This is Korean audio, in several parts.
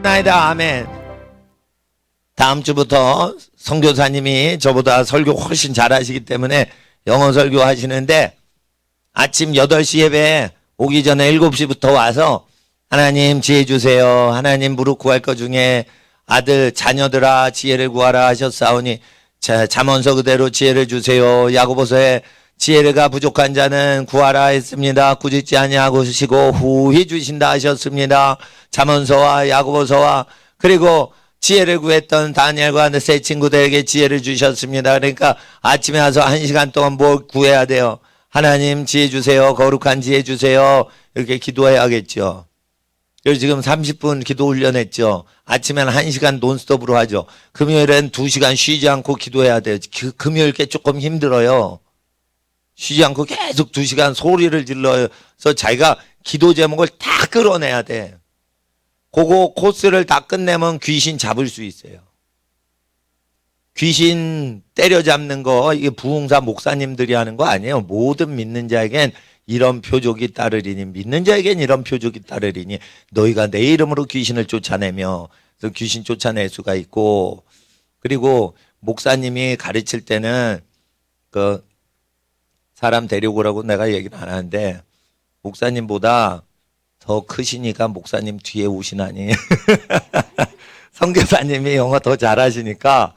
나이다. 아멘. 다음 주부터 선교사님이 저보다 설교 훨씬 잘하시기 때문에 영어 설교 하시는데 아침 8시 예배 오기 전에 7시부터 와서 하나님 지혜 주세요. 하나님 무릎 구할 것 중에 아들 자녀들아 지혜를 구하라 하셨사오니 잠언서 그대로 지혜를 주세요. 야고보서에 지혜가 부족한 자는 구하라 했습니다. 꾸짖지 아니하시고 후히 주신다 하셨습니다. 잠언서와 야고보서와 그리고 지혜를 구했던 다니엘과 세 친구들에게 지혜를 주셨습니다. 그러니까 아침에 와서 1시간 동안 뭘 구해야 돼요? 하나님 지혜 주세요. 거룩한 지혜 주세요. 이렇게 기도해야겠죠. 그래서 지금 30분 기도 훈련했죠. 아침에는 1시간 논스톱으로 하죠. 금요일엔 2시간 쉬지 않고 기도해야 돼요. 금요일 게 조금 힘들어요. 쉬지 않고 계속 2시간 소리를 질러서 자기가 기도 제목을 다 끌어내야 돼. 그거 코스를 다 끝내면 귀신 잡을 수 있어요. 귀신 때려잡는 거 이게 부흥사 목사님들이 하는 거 아니에요. 모든 믿는 자에겐 이런 표적이 따르리니 믿는 자에겐 이런 표적이 따르리니 너희가 내 이름으로 귀신을 쫓아내며 그래서 귀신 쫓아낼 수가 있고 그리고 목사님이 가르칠 때는 그 사람 데려오라고 내가 얘기는 안 하는데 목사님보다 더 크시니까 목사님 뒤에 오시나니 선교사님이 영어 더 잘하시니까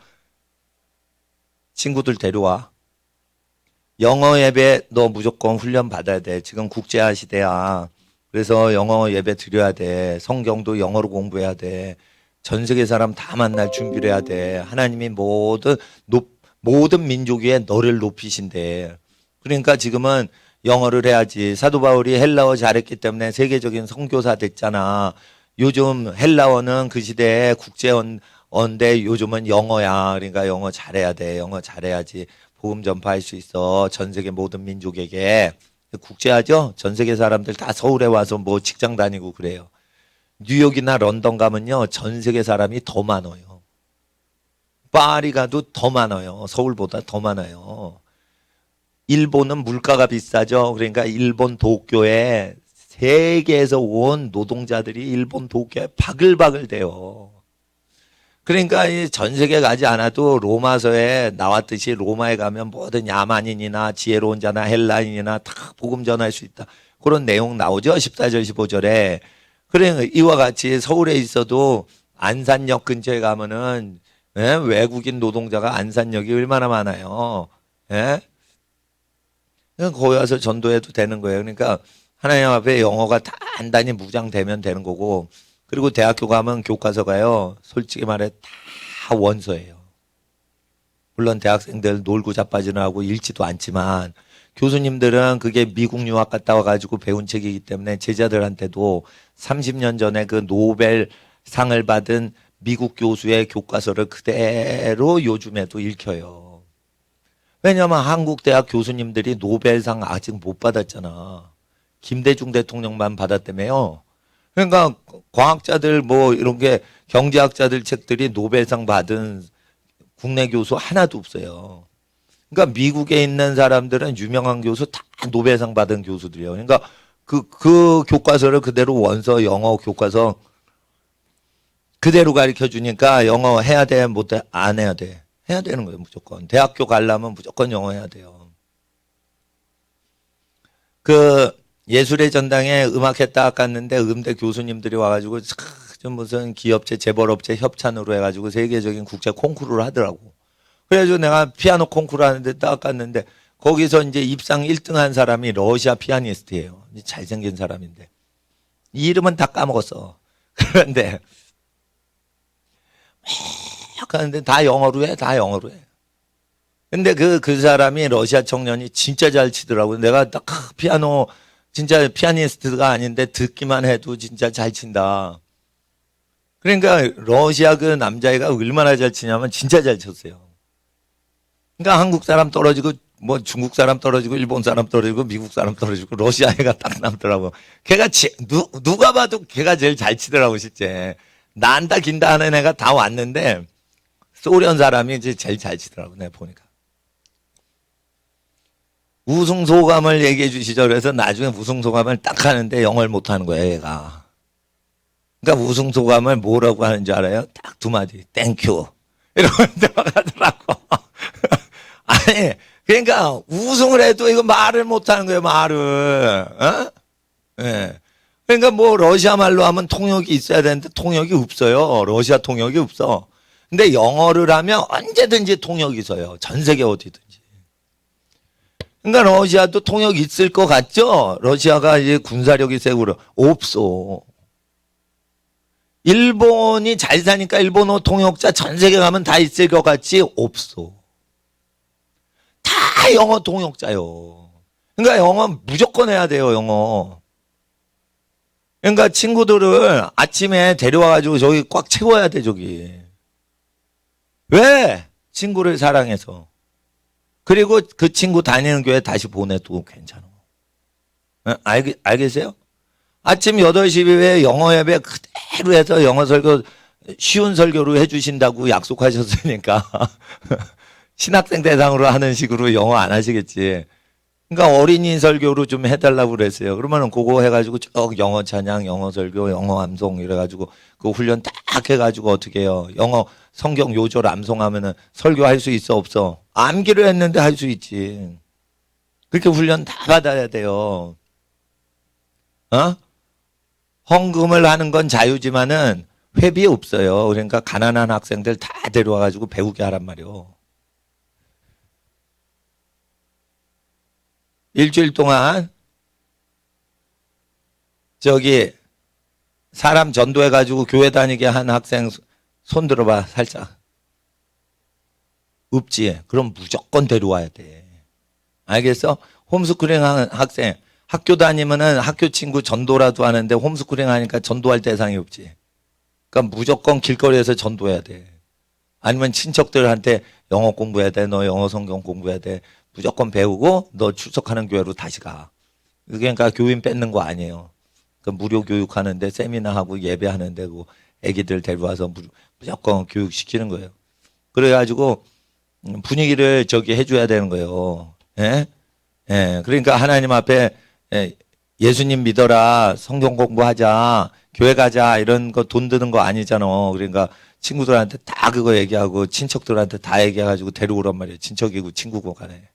친구들 데려와. 영어 예배 너 무조건 훈련 받아야 돼. 지금 국제화 시대야. 그래서 영어 예배 드려야 돼. 성경도 영어로 공부해야 돼. 전 세계 사람 다 만날 준비를 해야 돼. 하나님이 모든 민족 위에 너를 높이신대. 그러니까 지금은 영어를 해야지. 사도 바울이 헬라어 잘했기 때문에 세계적인 선교사 됐잖아. 요즘 헬라어는 그 시대에 국제어인데 요즘은 영어야. 그러니까 영어 잘해야 돼. 영어 잘해야지 복음 전파할 수 있어. 전 세계 모든 민족에게. 국제화죠. 전 세계 사람들 다 서울에 와서 뭐 직장 다니고 그래요. 뉴욕이나 런던 가면요. 전 세계 사람이 더 많아요. 파리 가도 더 많아요. 서울보다 더 많아요. 일본은 물가가 비싸죠. 그러니까 일본 도쿄에 세계에서 온 노동자들이 일본 도쿄에 바글바글 돼요. 그러니까 전 세계 가지 않아도 로마서에 나왔듯이 로마에 가면 뭐든 야만인이나 지혜로운 자나 헬라인이나 다 복음 전할 수 있다. 그런 내용 나오죠. 14절 15절에. 그래 이와 같이 서울에 있어도 안산역 근처에 가면은 외국인 노동자가 안산역이 얼마나 많아요. 예? 거기 와서 전도해도 되는 거예요. 그러니까 하나님 앞에 영어가 단단히 무장되면 되는 거고 그리고 대학교 가면 교과서 가요. 솔직히 말해 다 원서예요. 물론 대학생들 놀고 자빠지는 하고 읽지도 않지만 교수님들은 그게 미국 유학 갔다 와가지고 배운 책이기 때문에 제자들한테도 30년 전에 그 노벨상을 받은 미국 교수의 교과서를 그대로 요즘에도 읽혀요. 왜냐하면 한국 대학 교수님들이 노벨상 아직 못 받았잖아. 김대중 대통령만 받았다며요. 그러니까 과학자들 뭐 이런 게 경제학자들 책들이 노벨상 받은 국내 교수 하나도 없어요. 그러니까 미국에 있는 사람들은 유명한 교수 다 노벨상 받은 교수들이에요. 그러니까 그 교과서를 그대로 원서 영어 교과서 그대로 가르쳐 주니까 영어 해야 돼, 못 해, 안 해야 돼. 해야 되는 거예요, 무조건. 대학교 가려면 무조건 영어 해야 돼요. 그 예술의 전당에 음악회 딱 갔는데 음대 교수님들이 와가지고 좀 무슨 기업체, 재벌업체 협찬으로 해가지고 세계적인 국제 콩쿠르를 하더라고. 그래가지고 내가 피아노 콩쿠르 하는데 딱 갔는데 거기서 이제 입상 1등 한 사람이 러시아 피아니스트예요. 잘생긴 사람인데. 이름은 다 까먹었어. 그런데 하는데 다 영어로 해, 다 영어로 해. 근데 그 사람이 러시아 청년이 진짜 잘 치더라고요. 내가 딱 피아노, 진짜 피아니스트가 아닌데 듣기만 해도 진짜 잘 친다. 그러니까 러시아 그 남자애가 얼마나 잘 치냐면 진짜 잘 쳤어요. 그러니까 한국 사람 떨어지고, 뭐 중국 사람 떨어지고, 일본 사람 떨어지고, 미국 사람 떨어지고, 러시아 애가 딱 남더라고. 걔가, 누가 봐도 걔가 제일 잘 치더라고, 실제. 난다 긴다 하는 애가 다 왔는데, 소련 사람이 이제 제일 잘 치더라고, 내가 보니까. 우승 소감을 얘기해 주시죠. 그래서 나중에 우승 소감을 딱 하는데 영어를 못 하는 거예요, 얘가. 그러니까 우승 소감을 뭐라고 하는 줄 알아요? 딱 두 마디. 땡큐. 이러고 들어가더라고. 아니, 그러니까 우승을 해도 이거 말을 못 하는 거예요, 말을. 어? 예. 그러니까 뭐 러시아 말로 하면 통역이 있어야 되는데 통역이 없어요. 러시아 통역이 없어. 근데 영어를 하면 언제든지 통역이 있어요. 전 세계 어디든지. 그러니까 러시아도 통역 있을 것 같죠? 러시아가 이제 군사력이 세고 없어. 일본이 잘 사니까 일본어 통역자 전 세계 가면 다 있을 것 같지? 없어. 다 영어 통역자요. 그러니까 영어 무조건 해야 돼요, 영어. 그러니까 친구들을 아침에 데려와가지고 저기 꽉 채워야 돼, 저기. 왜? 친구를 사랑해서. 그리고 그 친구 다니는 교회 다시 보내도 괜찮아. 알겠어요? 아침 8시에 영어 예배 그대로 해서 영어 설교 쉬운 설교로 해주신다고 약속하셨으니까 신학생 대상으로 하는 식으로 영어 안 하시겠지. 그러니까 어린이 설교로 좀 해달라고 그랬어요. 그러면은 그거 해가지고 쭉 영어 찬양, 영어 설교, 영어 암송 이래가지고 그 훈련 딱 해가지고 어떻게 해요. 영어 성경 요절 암송하면은 설교할 수 있어 없어? 암기를 했는데 할 수 있지. 그렇게 훈련 다 받아야 돼요. 어? 헌금을 하는 건 자유지만은 회비 없어요. 그러니까 가난한 학생들 다 데려와가지고 배우게 하란 말이요. 일주일 동안 저기 사람 전도해가지고 교회 다니게 한 학생 손 들어봐 살짝. 없지. 그럼 무조건 데려와야 돼. 알겠어? 홈스쿨링 하는 학생 학교 다니면은 학교 친구 전도라도 하는데 홈스쿨링 하니까 전도할 대상이 없지. 그러니까 무조건 길거리에서 전도해야 돼. 아니면 친척들한테 영어 공부해야 돼. 너 영어 성경 공부해야 돼. 무조건 배우고 너 출석하는 교회로 다시 가. 그러니까 교인 뺏는 거 아니에요. 그 무료 교육하는데 세미나하고 예배하는데 그 애기들 데려와서 무조건 교육시키는 거예요. 그래가지고 분위기를 저기 해줘야 되는 거예요. 예? 예. 그러니까 하나님 앞에 예수님 믿어라, 성경 공부하자, 교회 가자 이런 거 돈 드는 거 아니잖아. 그러니까 친구들한테 다 그거 얘기하고 친척들한테 다 얘기해가지고 데려오란 말이에요. 친척이고 친구고 간에.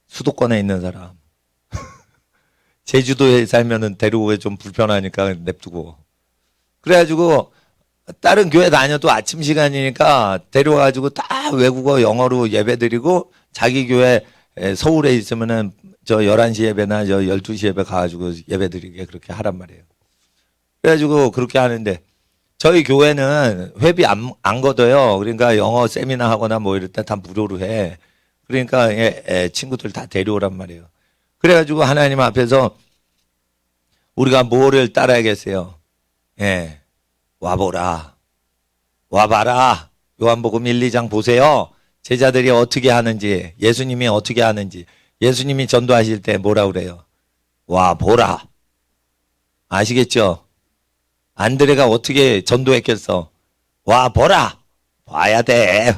수도권에 있는 사람. 제주도에 살면은 데려오기 좀 불편하니까 냅두고. 그래가지고 다른 교회 다녀도 아침 시간이니까 데려와가지고 다 외국어 영어로 예배드리고 자기 교회 서울에 있으면은 저 11시 예배나 저 12시 예배 가가지고 예배드리게 그렇게 하란 말이에요. 그래가지고 그렇게 하는데 저희 교회는 회비 안 걷어요. 그러니까 영어 세미나 하거나 뭐 이럴 때 다 무료로 해. 그러니까 친구들 다 데려오란 말이에요. 그래가지고 하나님 앞에서 우리가 뭐를 따라야겠어요? 예. 와보라. 와봐라. 요한복음 1, 2장 보세요. 제자들이 어떻게 하는지, 예수님이 어떻게 하는지. 예수님이 전도하실 때 뭐라 그래요? 와보라. 아시겠죠? 안드레가 어떻게 전도했겠어? 와보라. 봐야 돼.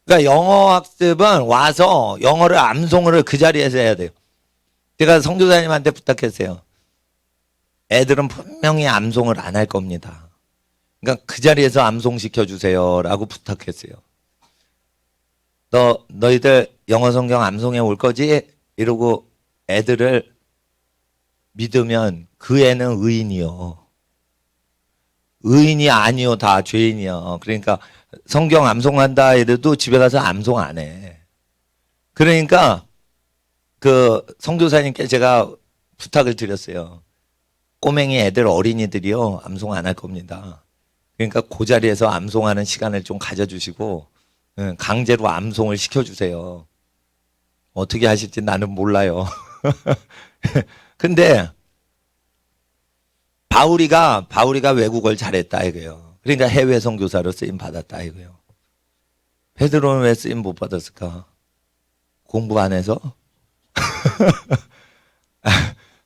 그러니까 영어 학습은 와서 영어를 암송을 그 자리에서 해야 돼요. 제가 선교사님한테 부탁했어요. 애들은 분명히 암송을 안 할 겁니다. 그러니까 그 자리에서 암송시켜 주세요라고 부탁했어요. 너희들 영어 성경 암송해 올 거지? 이러고 애들을 믿으면 그 애는 의인이요. 의인이 아니요, 다 죄인이요. 그러니까 성경 암송한다 해도 집에 가서 암송 안 해. 그러니까 그 선교사님께 제가 부탁을 드렸어요. 꼬맹이 애들 어린이들이요 암송 안 할 겁니다. 그러니까 그 자리에서 암송하는 시간을 좀 가져주시고 강제로 암송을 시켜주세요. 어떻게 하실지 나는 몰라요. 근데 바울이가 외국어를 잘했다 이거예요. 그러니까 해외 선교사로 쓰임 받았다 이거예요. 베드로는 왜 쓰임 못 받았을까? 공부 안 해서?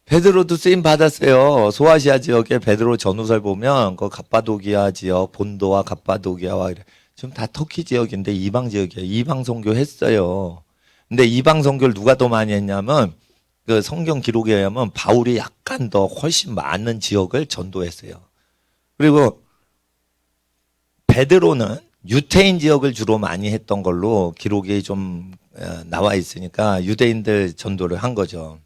베드로도 쓰임 받았어요. 소아시아 지역에 베드로 전후설 보면 그 갑바도기아 지역, 본도와 갑바도기아와 지금 다 터키 지역인데 이방 지역이에요. 이방 선교 했어요. 근데 이방 선교를 누가 더 많이 했냐면 그 성경 기록에 의하면 바울이 약간 더 훨씬 많은 지역을 전도했어요. 그리고 베드로는 유태인 지역을 주로 많이 했던 걸로 기록이 좀 나와 있으니까 유대인들 전도를 한 거죠.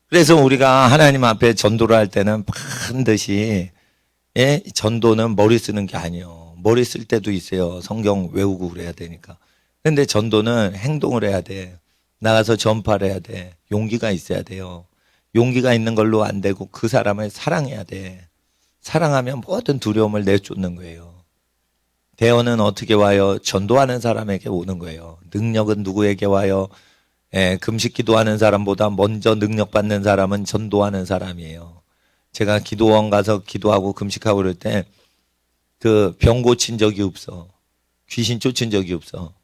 그래서 우리가 하나님 앞에 전도를 할 때는 반드시 전도는 머리 쓰는 게 아니에요. 머리 쓸 때도 있어요. 성경 외우고 그래야 되니까. 근데 전도는 행동을 해야 돼. 나가서 전파를 해야 돼. 용기가 있어야 돼요. 용기가 있는 걸로 안 되고 그 사람을 사랑해야 돼. 사랑하면 모든 두려움을 내쫓는 거예요. 대언은 어떻게 와요? 전도하는 사람에게 오는 거예요. 능력은 누구에게 와요? 금식 기도하는 사람보다 먼저 능력 받는 사람은 전도하는 사람이에요. 제가 기도원 가서 기도하고 금식하고 그럴 때 그 병 고친 적이 없어. 귀신 쫓은 적이 없어.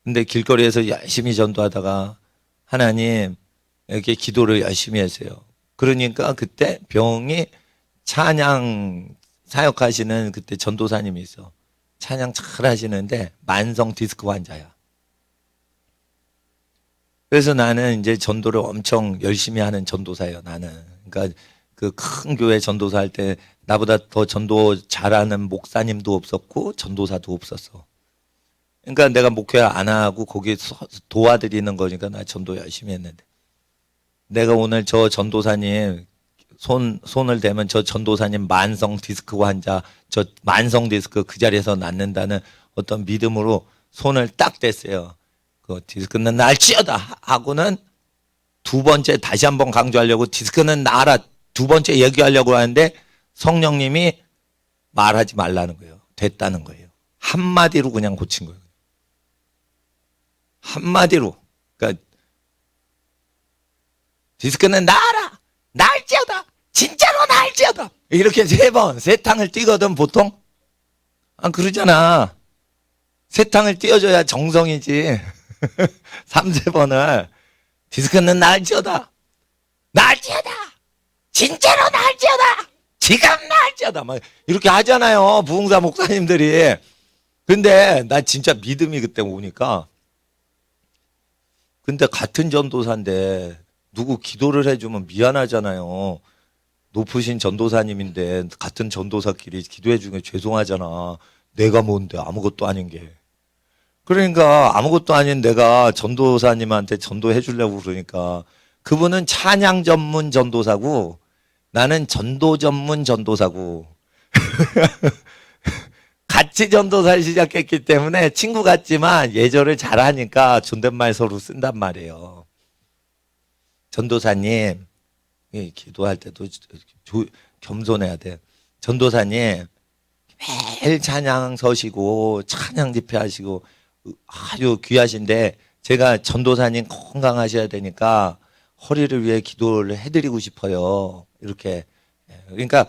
근데 길거리에서 열심히 전도하다가 하나님 이렇게 기도를 열심히 했어요. 그러니까 그때 병이 찬양 사역하시는 그때 전도사님이 있어. 찬양 잘 하시는데 만성 디스크 환자야. 그래서 나는 이제 전도를 엄청 열심히 하는 전도사예요, 나는. 그러니까 그 큰 교회 전도사 할 때 나보다 더 전도 잘하는 목사님도 없었고 전도사도 없었어. 그러니까 내가 목회 안 하고 거기 도와드리는 거니까 나 전도 열심히 했는데. 내가 오늘 저 전도사님 손을 대면 저 전도사님 만성 디스크 환자, 저 만성 디스크 그 자리에서 낫는다는 어떤 믿음으로 손을 딱 댔어요. 그 디스크는 날지어다 하고는 두 번째 다시 한번 강조하려고 디스크는 나라 두 번째 얘기하려고 하는데 성령님이 말하지 말라는 거예요. 됐다는 거예요. 한마디로 그냥 고친 거예요. 한마디로. 그러니까 디스크는 나라 날지어다 진짜로 날지어다 이렇게 세 번 세탕을 띄거든 보통. 안 그러잖아. 세탕을 띄워줘야 정성이지. 3-4번을 디스크는 날지어다 날지어다 진짜로 날지어다 지금 날지어다 막 이렇게 하잖아요 부흥사 목사님들이. 근데 나 진짜 믿음이 그때 오니까. 근데 같은 전도사인데 누구 기도를 해주면 미안하잖아요. 높으신 전도사님인데 같은 전도사끼리 기도해 주는 게 죄송하잖아. 내가 뭔데 아무것도 아닌 게. 그러니까 아무것도 아닌 내가 전도사님한테 전도해 주려고 그러니까 그분은 찬양 전문 전도사고 나는 전도 전문 전도사고 같이 전도사를 시작했기 때문에 친구 같지만 예절을 잘하니까 존댓말 서로 쓴단 말이에요. 전도사님 기도할 때도 겸손해야 돼. 전도사님 매일 찬양 서시고 찬양 집회하시고 아주 귀하신데 제가 전도사님 건강하셔야 되니까 허리를 위해 기도를 해드리고 싶어요. 이렇게. 그러니까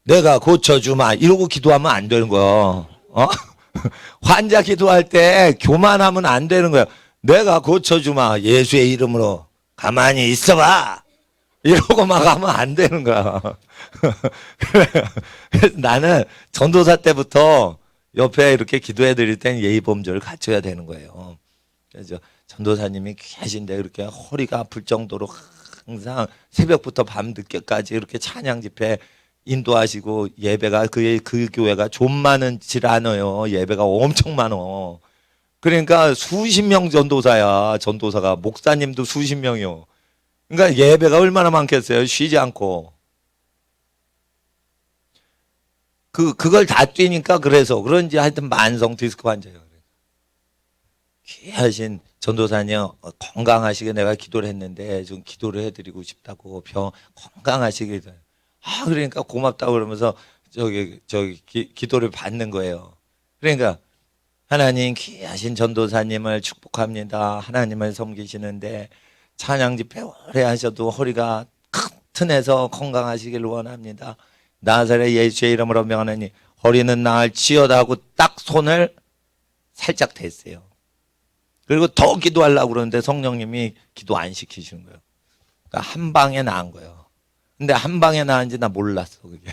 내가 고쳐주마 이러고 기도하면 안 되는 거야. 환자 기도할 때 교만하면 안 되는 거야. 내가 고쳐주마 예수의 이름으로 가만히 있어봐 이러고 막 하면 안 되는 거야. 나는 전도사 때부터 옆에 이렇게 기도해 드릴 땐 예의 범절을 갖춰야 되는 거예요. 그래서 전도사님이 귀하신데 이렇게 허리가 아플 정도로 항상 새벽부터 밤 늦게까지 이렇게 찬양 집회 인도하시고 예배가 그 교회가 좀 많은질 않아요. 예배가 엄청 많어. 그러니까 수십 명 전도사야. 전도사가 목사님도 수십 명이요. 그러니까 예배가 얼마나 많겠어요. 쉬지 않고. 그걸 다 뛰니까 그래서 그런지 하여튼 만성 디스크 환자예요. 귀하신 전도사님 건강하시게 내가 기도를 했는데 좀 기도를 해드리고 싶다고 병 건강하시게. 그러니까 고맙다고 그러면서 기도를 받는 거예요. 그러니까 하나님 귀하신 전도사님을 축복합니다. 하나님을 섬기시는데 찬양 집회 오래 하셔도 허리가 튼튼해서 건강하시길 원합니다. 나사렛 예수의 이름으로 명하노니 허리는 나을지어다 하고 딱 손을 살짝 댔어요. 그리고 더 기도하려고 그러는데 성령님이 기도 안 시키시는 거예요. 그러니까 한 방에 나은 거예요. 근데 한 방에 나은지 나 몰랐어 그게.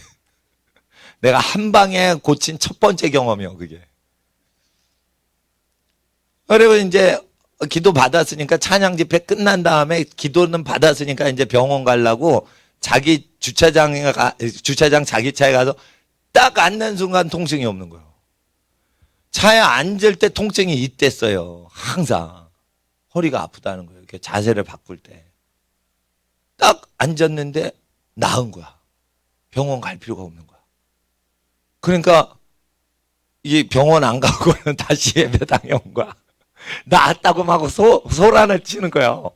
내가 한 방에 고친 첫 번째 경험이요 그게. 그리고 이제 기도 받았으니까 찬양 집회 끝난 다음에 기도는 받았으니까 이제 병원 가려고 자기 주차장 자기 차에 가서 딱 앉는 순간 통증이 없는 거예요. 차에 앉을 때 통증이 있댔어요. 항상 허리가 아프다는 거예요. 이렇게 자세를 바꿀 때. 딱 앉았는데 나은 거야. 병원 갈 필요가 없는 거야. 그러니까 이 병원 안 가고는 다시 예배당에 온 거야. 나았다고 막 소란을 치는 거예요.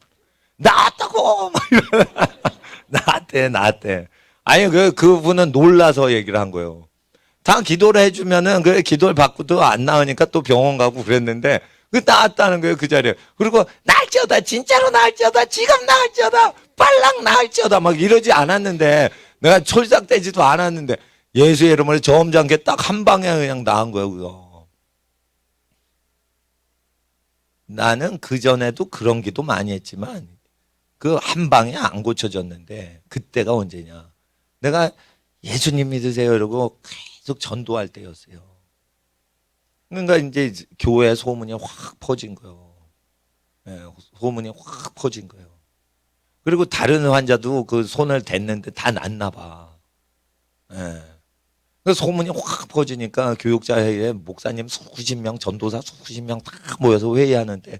나았다고 막 이러는 나았대. 아니 그분은 놀라서 얘기를 한 거예요. 다 기도를 해주면은 그래 기도를 받고도 안 나으니까 또 병원 가고 그랬는데 그 나았다는 거예요 그 자리에. 그리고 나을지어다 진짜로 나을지어다 지금 나을지어다 빨랑 나을지어다 막 이러지 않았는데 내가 촐싹대지도 않았는데 예수의 이름으로 점잖게 딱 한 방에 그냥 나은 거예요 그거. 나는 그전에도 그런 기도 많이 했지만 그 한 방에 안 고쳐졌는데 그때가 언제냐. 내가 예수님 믿으세요 이러고 계속 전도할 때였어요. 그러니까 이제 교회 소문이 확 퍼진 거예요. 네, 소문이 확 퍼진 거예요. 그리고 다른 환자도 그 손을 댔는데 다 낫나 봐. 네. 그 소문이 확 퍼지니까 교육자 회의에 목사님 수십 명, 전도사 수십 명 다 모여서 회의하는데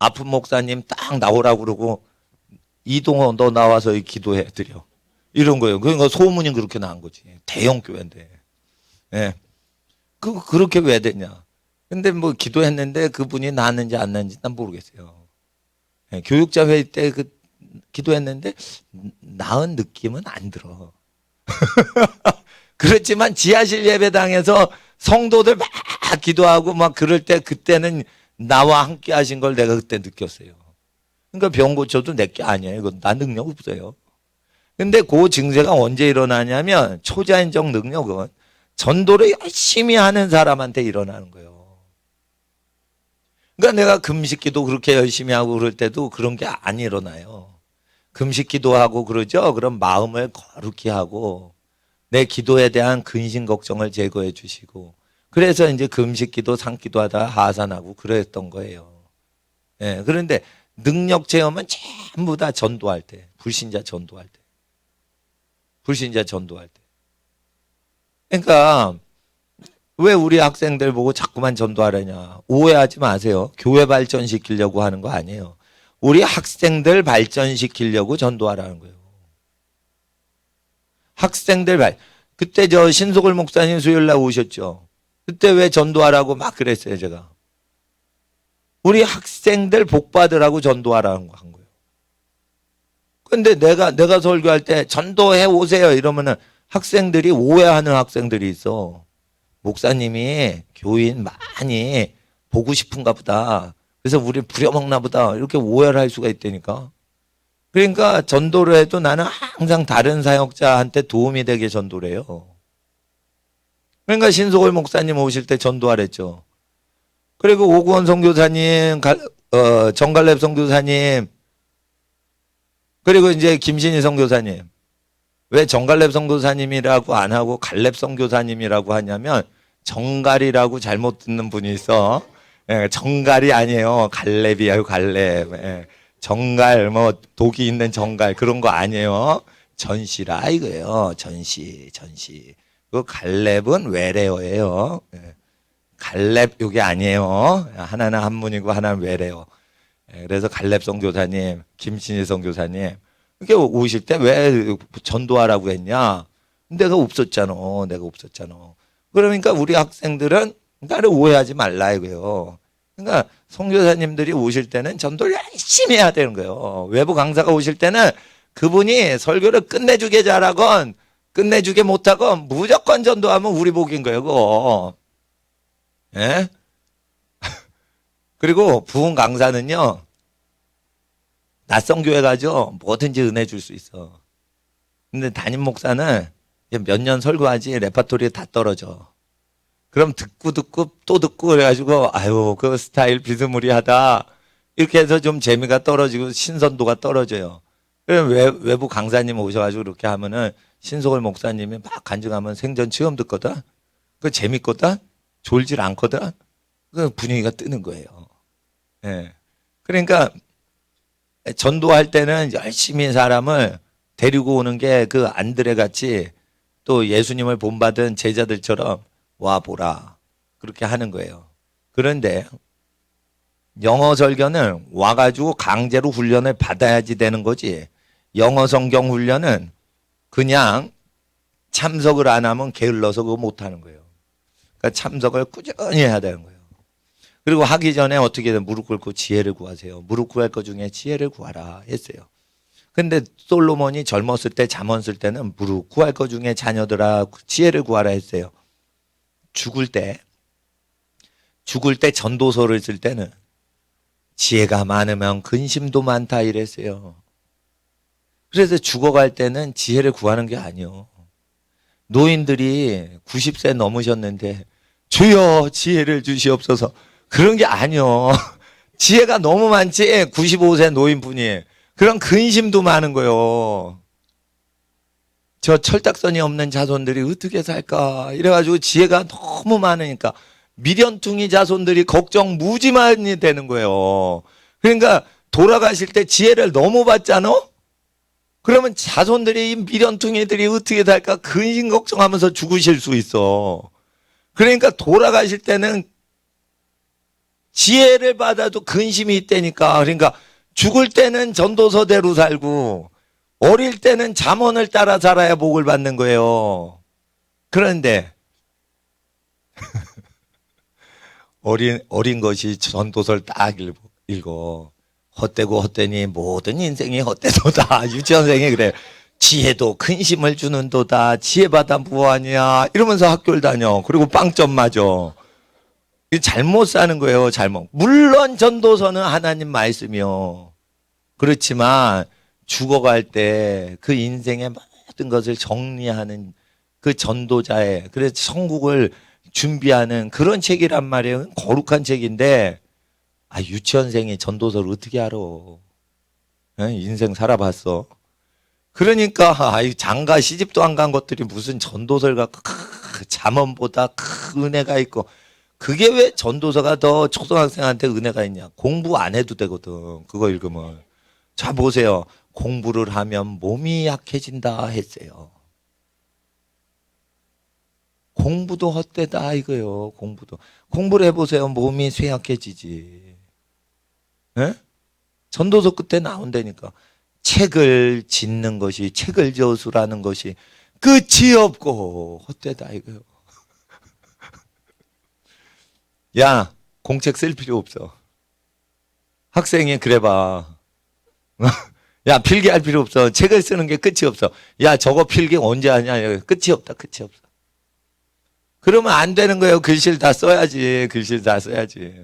아픈 목사님 딱 나오라고 그러고 이동호 너 나와서 기도해 드려. 이런 거예요. 그러니까 소문이 그렇게 난 거지. 대형 교회인데. 예. 그렇게 왜 되냐. 근데 뭐 기도했는데 그분이 나았는지 안 나았는지 난 모르겠어요. 예. 교육자 회의 때 기도했는데 나은 느낌은 안 들어. 그렇지만 지하실 예배당에서 성도들 막 기도하고 막 그럴 때 그때는 나와 함께 하신 걸 내가 그때 느꼈어요. 그러니까 병 고쳐도 내게 아니에요. 이건 나 능력 없어요. 근데 그 증세가 언제 일어나냐면 초자연적 능력은 전도를 열심히 하는 사람한테 일어나는 거예요. 그러니까 내가 금식기도 그렇게 열심히 하고 그럴 때도 그런 게 안 일어나요. 금식기도 하고 그러죠. 그럼 마음을 거룩히 하고 내 기도에 대한 근심 걱정을 제거해 주시고 그래서 이제 금식기도 산기도 하다 하산하고 그랬던 거예요. 예, 그런데 능력 체험은 전부 다 전도할 때, 불신자 전도할 때. 불신자 전도할 때. 그러니까 왜 우리 학생들 보고 자꾸만 전도하려냐. 오해하지 마세요. 교회 발전시키려고 하는 거 아니에요. 우리 학생들 발전시키려고 전도하라는 거예요. 학생들 그때 저 신속을 목사님 수요일 날 오셨죠. 그때 왜 전도하라고 막 그랬어요 제가. 우리 학생들 복 받으라고 전도하라는 거 한 거예요. 근데 내가 설교할 때 전도해 오세요 이러면은 학생들이 오해하는 학생들이 있어. 목사님이 교인 많이 보고 싶은가 보다. 그래서 우리 부려먹나 보다. 이렇게 오해를 할 수가 있다니까. 그러니까 전도를 해도 나는 항상 다른 사역자한테 도움이 되게 전도를 해요. 그러니까 신속월 목사님 오실 때 전도하랬죠. 그리고 오구원 선교사님, 정갈렙 선교사님, 그리고 이제 김신희 선교사님. 왜 정갈렙 선교사님이라고 안 하고 갈렙 선교사님이라고 하냐면 정갈이라고 잘못 듣는 분이 있어. 예, 정갈이 아니에요. 갈렙이에요, 갈렙. 예, 정갈, 뭐 독이 있는 정갈 그런 거 아니에요. 전시라 이거예요. 전시. 그 갈렙은 외래어예요. 예, 갈렙 요게 아니에요. 하나는 한문이고 하나는 외래어. 예, 그래서 갈렙 선교사님, 김신희 선교사님 이렇게 오실 때 왜 전도하라고 했냐? 내가 없었잖아. 그러니까 우리 학생들은 나를 오해하지 말라 이거예요. 그러니까 선교사님들이 오실 때는 전도를 열심히 해야 되는 거예요. 외부 강사가 오실 때는 그분이 설교를 끝내주게 잘하건 끝내주게 못하건 무조건 전도하면 우리 복인 거예요. 그거. 예? 그리고 부흥 강사는요. 낯선 교회 가죠. 뭐든지 은혜 줄 수 있어. 근데 담임 목사는 몇 년 설교하지 레파토리에 다 떨어져. 그럼 듣고 또 듣고 그래가지고 아유 그 스타일 비스무리하다. 이렇게 해서 좀 재미가 떨어지고 신선도가 떨어져요. 그럼 외부 강사님 오셔가지고 이렇게 하면은 신속을 목사님이 막 간증하면 생전 처음 듣거든. 그 재밌거든. 졸질 않거든. 그 분위기가 뜨는 거예요. 예. 그러니까 전도할 때는 열심히 사람을 데리고 오는 게 그 안드레 같이 또 예수님을 본받은 제자들처럼 와 보라 그렇게 하는 거예요. 그런데 영어 설교는 와가지고 강제로 훈련을 받아야지 되는 거지. 영어 성경 훈련은 그냥 참석을 안 하면 게을러서 그거 못 하는 거예요. 그러니까 참석을 꾸준히 해야 되는 거예요. 그리고 하기 전에 어떻게든 무릎 꿇고 지혜를 구하세요. 무릎 구할 것 중에 지혜를 구하라 했어요. 근데 솔로몬이 젊었을 때 잠언 쓸 때는 무릎 구할 것 중에 자녀들아 지혜를 구하라 했어요. 죽을 때 전도서를 쓸 때는 지혜가 많으면 근심도 많다 이랬어요. 그래서 죽어갈 때는 지혜를 구하는 게 아니요. 노인들이 90세 넘으셨는데 주여 지혜를 주시옵소서 그런 게 아니요. 지혜가 너무 많지 95세 노인분이. 그런 근심도 많은 거요. 저 철딱선이 없는 자손들이 어떻게 살까 이래가지고 지혜가 너무 많으니까 미련퉁이 자손들이 걱정 무지 많이 되는 거예요. 그러니까 돌아가실 때 지혜를 너무 받잖아. 그러면 자손들이 이 미련퉁이들이 어떻게 살까 근심 걱정하면서 죽으실 수 있어. 그러니까 돌아가실 때는 지혜를 받아도 근심이 있다니까. 그러니까 죽을 때는 전도서대로 살고 어릴 때는 잠언을 따라 살아야 복을 받는 거예요. 그런데 어린 것이 전도서를 딱 읽어. 헛되고 헛되니 모든 인생이 헛되도다. 유치원생이 그래. 지혜도 근심을 주는도다. 지혜받아 무엇하냐. 이러면서 학교를 다녀. 그리고 빵점 맞아. 잘못 사는 거예요. 잘못. 물론 전도서는 하나님 말씀이요. 그렇지만 죽어갈 때 그 인생의 모든 것을 정리하는 그 전도자의 그래서 천국을 준비하는 그런 책이란 말이에요. 거룩한 책인데 유치원생이 전도서를 어떻게 알아? 인생 살아봤어. 그러니까 장가 시집도 안 간 것들이 무슨 전도서를 갖고 잠언보다 큰 은혜가 있고 그게 왜 전도서가 더 초등학생한테 은혜가 있냐? 공부 안 해도 되거든. 그거 읽으면. 자 보세요. 공부를 하면 몸이 약해진다 했어요. 공부도 헛되다 이거요. 공부를 해보세요. 몸이 쇠약해지지. 에? 전도서 끝에 나온다니까. 책을 짓는 것이 책을 저수라는 것이 끝이 없고 헛되다 이거요. 야 공책 쓸 필요 없어. 학생이 그래봐. 야 필기할 필요 없어. 책을 쓰는 게 끝이 없어. 야 저거 필기 언제 하냐. 끝이 없다. 끝이 없어. 그러면 안 되는 거예요. 글씨를 다 써야지. 글씨를 다 써야지.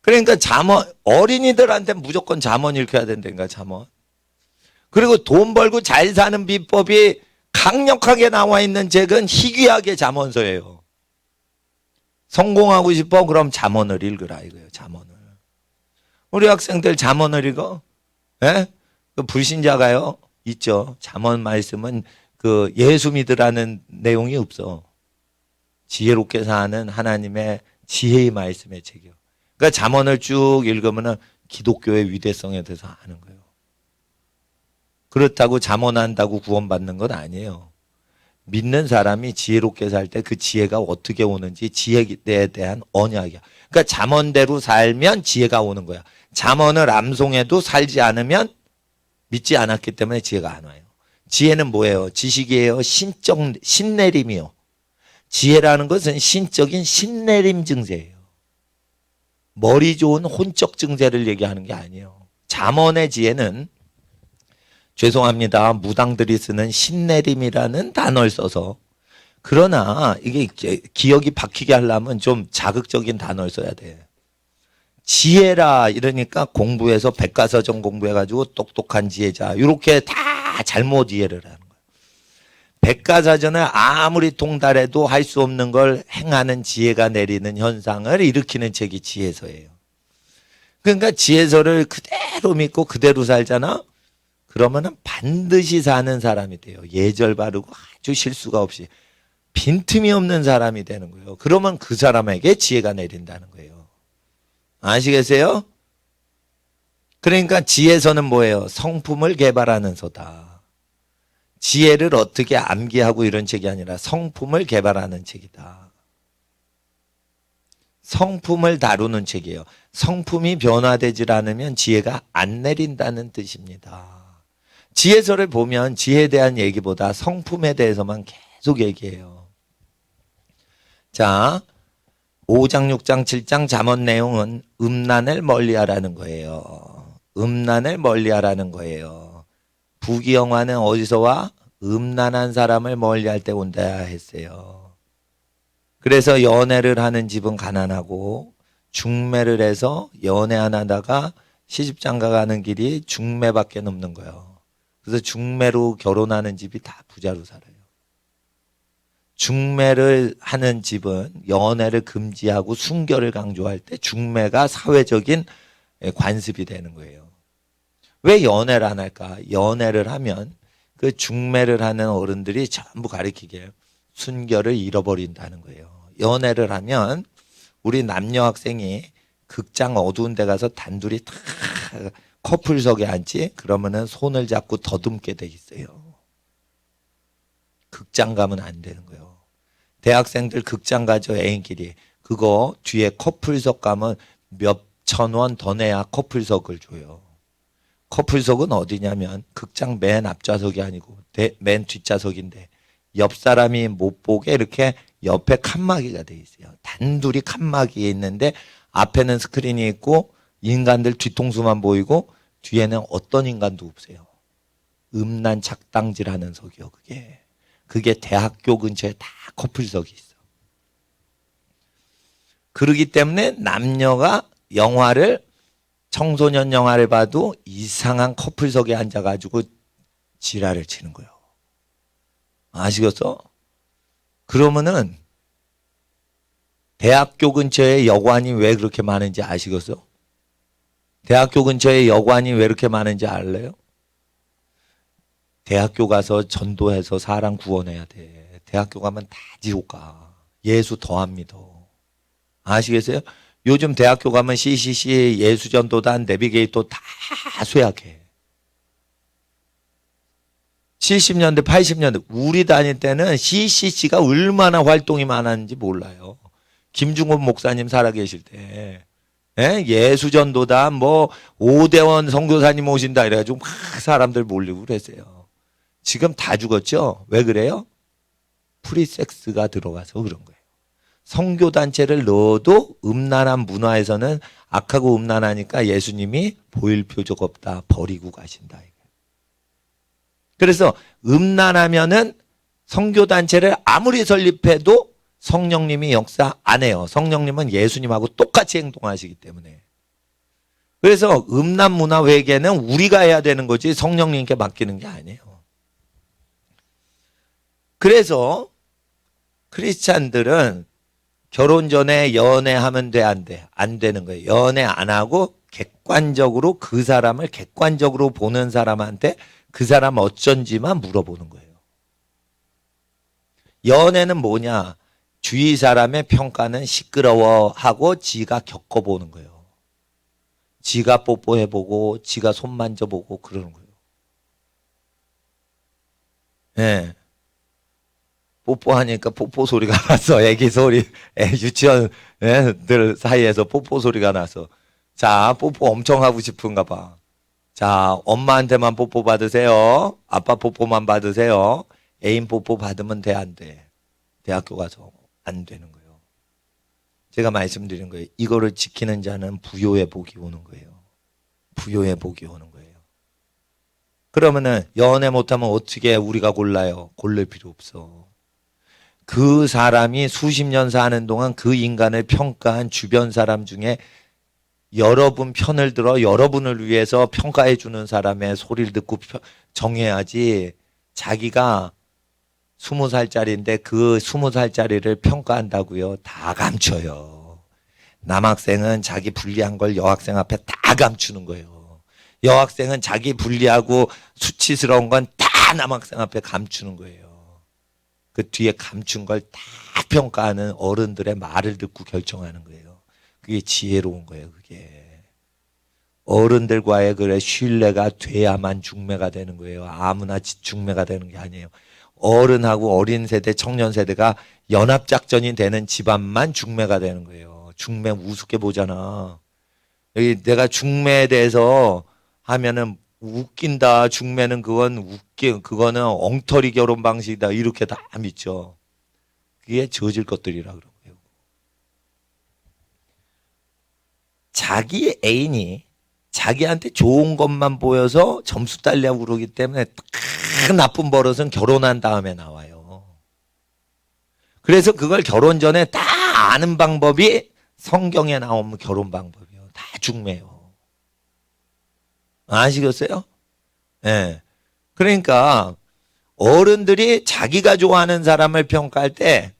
그러니까 잠언 어린이들한테 무조건 잠언 읽혀야 된다니까. 잠언. 그리고 돈 벌고 잘 사는 비법이 강력하게 나와 있는 책은 희귀하게 잠언서예요. 성공하고 싶어? 그럼 잠언을 읽으라 이거예요. 잠언을. 우리 학생들 잠언을 읽어? 예? 그 불신자가요? 있죠. 잠언 말씀은 그 예수 믿으라는 내용이 없어. 지혜롭게 사는 하나님의 지혜의 말씀의 책이요. 그러니까 잠언을 쭉 읽으면은 기독교의 위대성에 대해서 아는 거예요. 그렇다고 잠언한다고 구원받는 건 아니에요. 믿는 사람이 지혜롭게 살 때 그 지혜가 어떻게 오는지 지혜에 대한 언약이야. 그러니까 잠언대로 살면 지혜가 오는 거야. 잠언을 암송해도 살지 않으면 믿지 않았기 때문에 지혜가 안 와요. 지혜는 뭐예요? 지식이에요? 신내림이요. 지혜라는 것은 신적인 신내림 증세예요. 머리 좋은 혼적 증세를 얘기하는 게 아니에요. 잠언의 지혜는 죄송합니다. 무당들이 쓰는 신내림이라는 단어를 써서 그러나 이게 기억이 박히게 하려면 좀 자극적인 단어를 써야 돼. 지혜라 이러니까 공부해서 백과사전 공부해가지고 똑똑한 지혜자 이렇게 다 잘못 이해를 하는 거예요. 백과사전을 아무리 통달해도 할 수 없는 걸 행하는 지혜가 내리는 현상을 일으키는 책이 지혜서예요. 그러니까 지혜서를 그대로 믿고 그대로 살잖아. 그러면은 반드시 사는 사람이 돼요. 예절 바르고 아주 실수가 없이 빈틈이 없는 사람이 되는 거예요. 그러면 그 사람에게 지혜가 내린다는 거예요. 아시겠어요? 그러니까 지혜서는 뭐예요? 성품을 개발하는 서다. 지혜를 어떻게 암기하고 이런 책이 아니라 성품을 개발하는 책이다. 성품을 다루는 책이에요. 성품이 변화되질 않으면 지혜가 안 내린다는 뜻입니다. 지혜서를 보면 지혜에 대한 얘기보다 성품에 대해서만 계속 얘기해요. 자, 5장, 6장, 7장 잠언 내용은 음란을 멀리하라는 거예요. 음란을 멀리하라는 거예요. 부귀영화는 어디서 와? 음란한 사람을 멀리할 때 온다 했어요. 그래서 연애를 하는 집은 가난하고 중매를 해서 연애 안 하다가 시집장가 가는 길이 중매밖에 없는 거예요. 그래서 중매로 결혼하는 집이 다 부자로 살아요. 중매를 하는 집은 연애를 금지하고 순결을 강조할 때 중매가 사회적인 관습이 되는 거예요. 왜 연애를 안 할까? 연애를 하면 그 중매를 하는 어른들이 전부 가르치게 순결을 잃어버린다는 거예요. 연애를 하면 우리 남녀 학생이 극장 어두운 데 가서 단둘이 다 커플석에 앉지? 그러면은 손을 잡고 더듬게 돼 있어요. 극장 가면 안 되는 거예요. 대학생들 극장 가죠, 애인끼리. 그거 뒤에 커플석 가면 몇 천 원 더 내야 커플석을 줘요. 커플석은 어디냐면 극장 맨 앞좌석이 아니고 맨 뒷좌석인데 옆 사람이 못 보게 이렇게 옆에 칸막이가 돼 있어요. 단둘이 칸막이에 있는데 앞에는 스크린이 있고 인간들 뒤통수만 보이고 뒤에는 어떤 인간도 없어요. 음란 작당질하는 석이요. 그게 대학교 근처에 다 커플석이 있어. 그러기 때문에 남녀가 청소년 영화를 봐도 이상한 커플석에 앉아가지고 지랄을 치는 거예요. 아시겠어? 그러면은 대학교 근처에 여관이 왜 그렇게 많은지 아시겠어? 대학교 근처에 여관이 왜 이렇게 많은지 알래요? 대학교 가서 전도해서 사람 구원해야 돼. 대학교 가면 다 지옥 가. 예수 더안 믿어. 아시겠어요? 요즘 대학교 가면 CCC, 예수전도단, 내비게이터 다 쇠약해. 70년대, 80년대 우리 다닐 때는 CCC가 얼마나 활동이 많았는지 몰라요. 김중곤 목사님 살아계실 때 예수전도단 뭐 오대원 선교사님 오신다 이래가지고 막 사람들 몰리고 그랬어요. 지금 다 죽었죠? 왜 그래요? 프리섹스가 들어가서 그런 거예요. 선교단체를 넣어도 음란한 문화에서는 악하고 음란하니까 예수님이 보일 표적 없다. 버리고 가신다. 그래서 음란하면은 선교단체를 아무리 설립해도 성령님이 역사 안 해요. 성령님은 예수님하고 똑같이 행동하시기 때문에. 그래서 음란 문화 회개는 우리가 해야 되는 거지 성령님께 맡기는 게 아니에요. 그래서 크리스찬들은 결혼 전에 연애하면 돼, 안 돼? 안 되는 거예요. 연애 안 하고 객관적으로 그 사람을 객관적으로 보는 사람한테 그 사람 어쩐지만 물어보는 거예요. 연애는 뭐냐? 주위 사람의 평가는 시끄러워하고 지가 겪어보는 거예요. 지가 뽀뽀해보고 지가 손 만져보고 그러는 거예요. 네. 뽀뽀하니까 뽀뽀 소리가 났어. 애기 소리. 유치원 애들 사이에서 뽀뽀 소리가 나서. 자, 뽀뽀 엄청 하고 싶은가 봐. 자, 엄마한테만 뽀뽀 받으세요. 아빠 뽀뽀만 받으세요. 애인 뽀뽀 받으면 돼, 안 돼? 대학교 가서 안 되는 거예요. 제가 말씀드린 거예요. 이거를 지키는 자는 부요의 복이 오는 거예요. 부요의 복이 오는 거예요. 그러면은 연애 못하면 어떻게 우리가 골라요? 고를 필요 없어. 그 사람이 수십 년 사는 동안 그 인간을 평가한 주변 사람 중에 여러분 편을 들어 여러분을 위해서 평가해 주는 사람의 소리를 듣고 정해야지. 자기가 20살짜리인데 그 20살짜리를 평가한다고요. 다 감춰요. 남학생은 자기 불리한 걸 여학생 앞에 다 감추는 거예요. 여학생은 자기 불리하고 수치스러운 건 다 남학생 앞에 감추는 거예요. 그 뒤에 감춘 걸 다 평가하는 어른들의 말을 듣고 결정하는 거예요. 그게 지혜로운 거예요, 그게. 어른들과의 그래 신뢰가 돼야만 중매가 되는 거예요. 아무나 중매가 되는 게 아니에요. 어른하고 어린 세대, 청년 세대가 연합작전이 되는 집안만 중매가 되는 거예요. 중매 우습게 보잖아. 여기 내가 중매에 대해서 하면은 웃긴다. 중매는 그거는 엉터리 결혼 방식이다. 이렇게 다 믿죠. 그게 저질 것들이라 그런 거예요. 자기 애인이 자기한테 좋은 것만 보여서 점수 딸려고 그러기 때문에 딱 나쁜 버릇은 결혼한 다음에 나와요. 그래서 그걸 결혼 전에 다 아는 방법이 성경에 나오는 결혼 방법이에요. 다 중매요. 아시겠어요? 예. 네. 그러니까 어른들이 자기가 좋아하는 사람을 평가할 때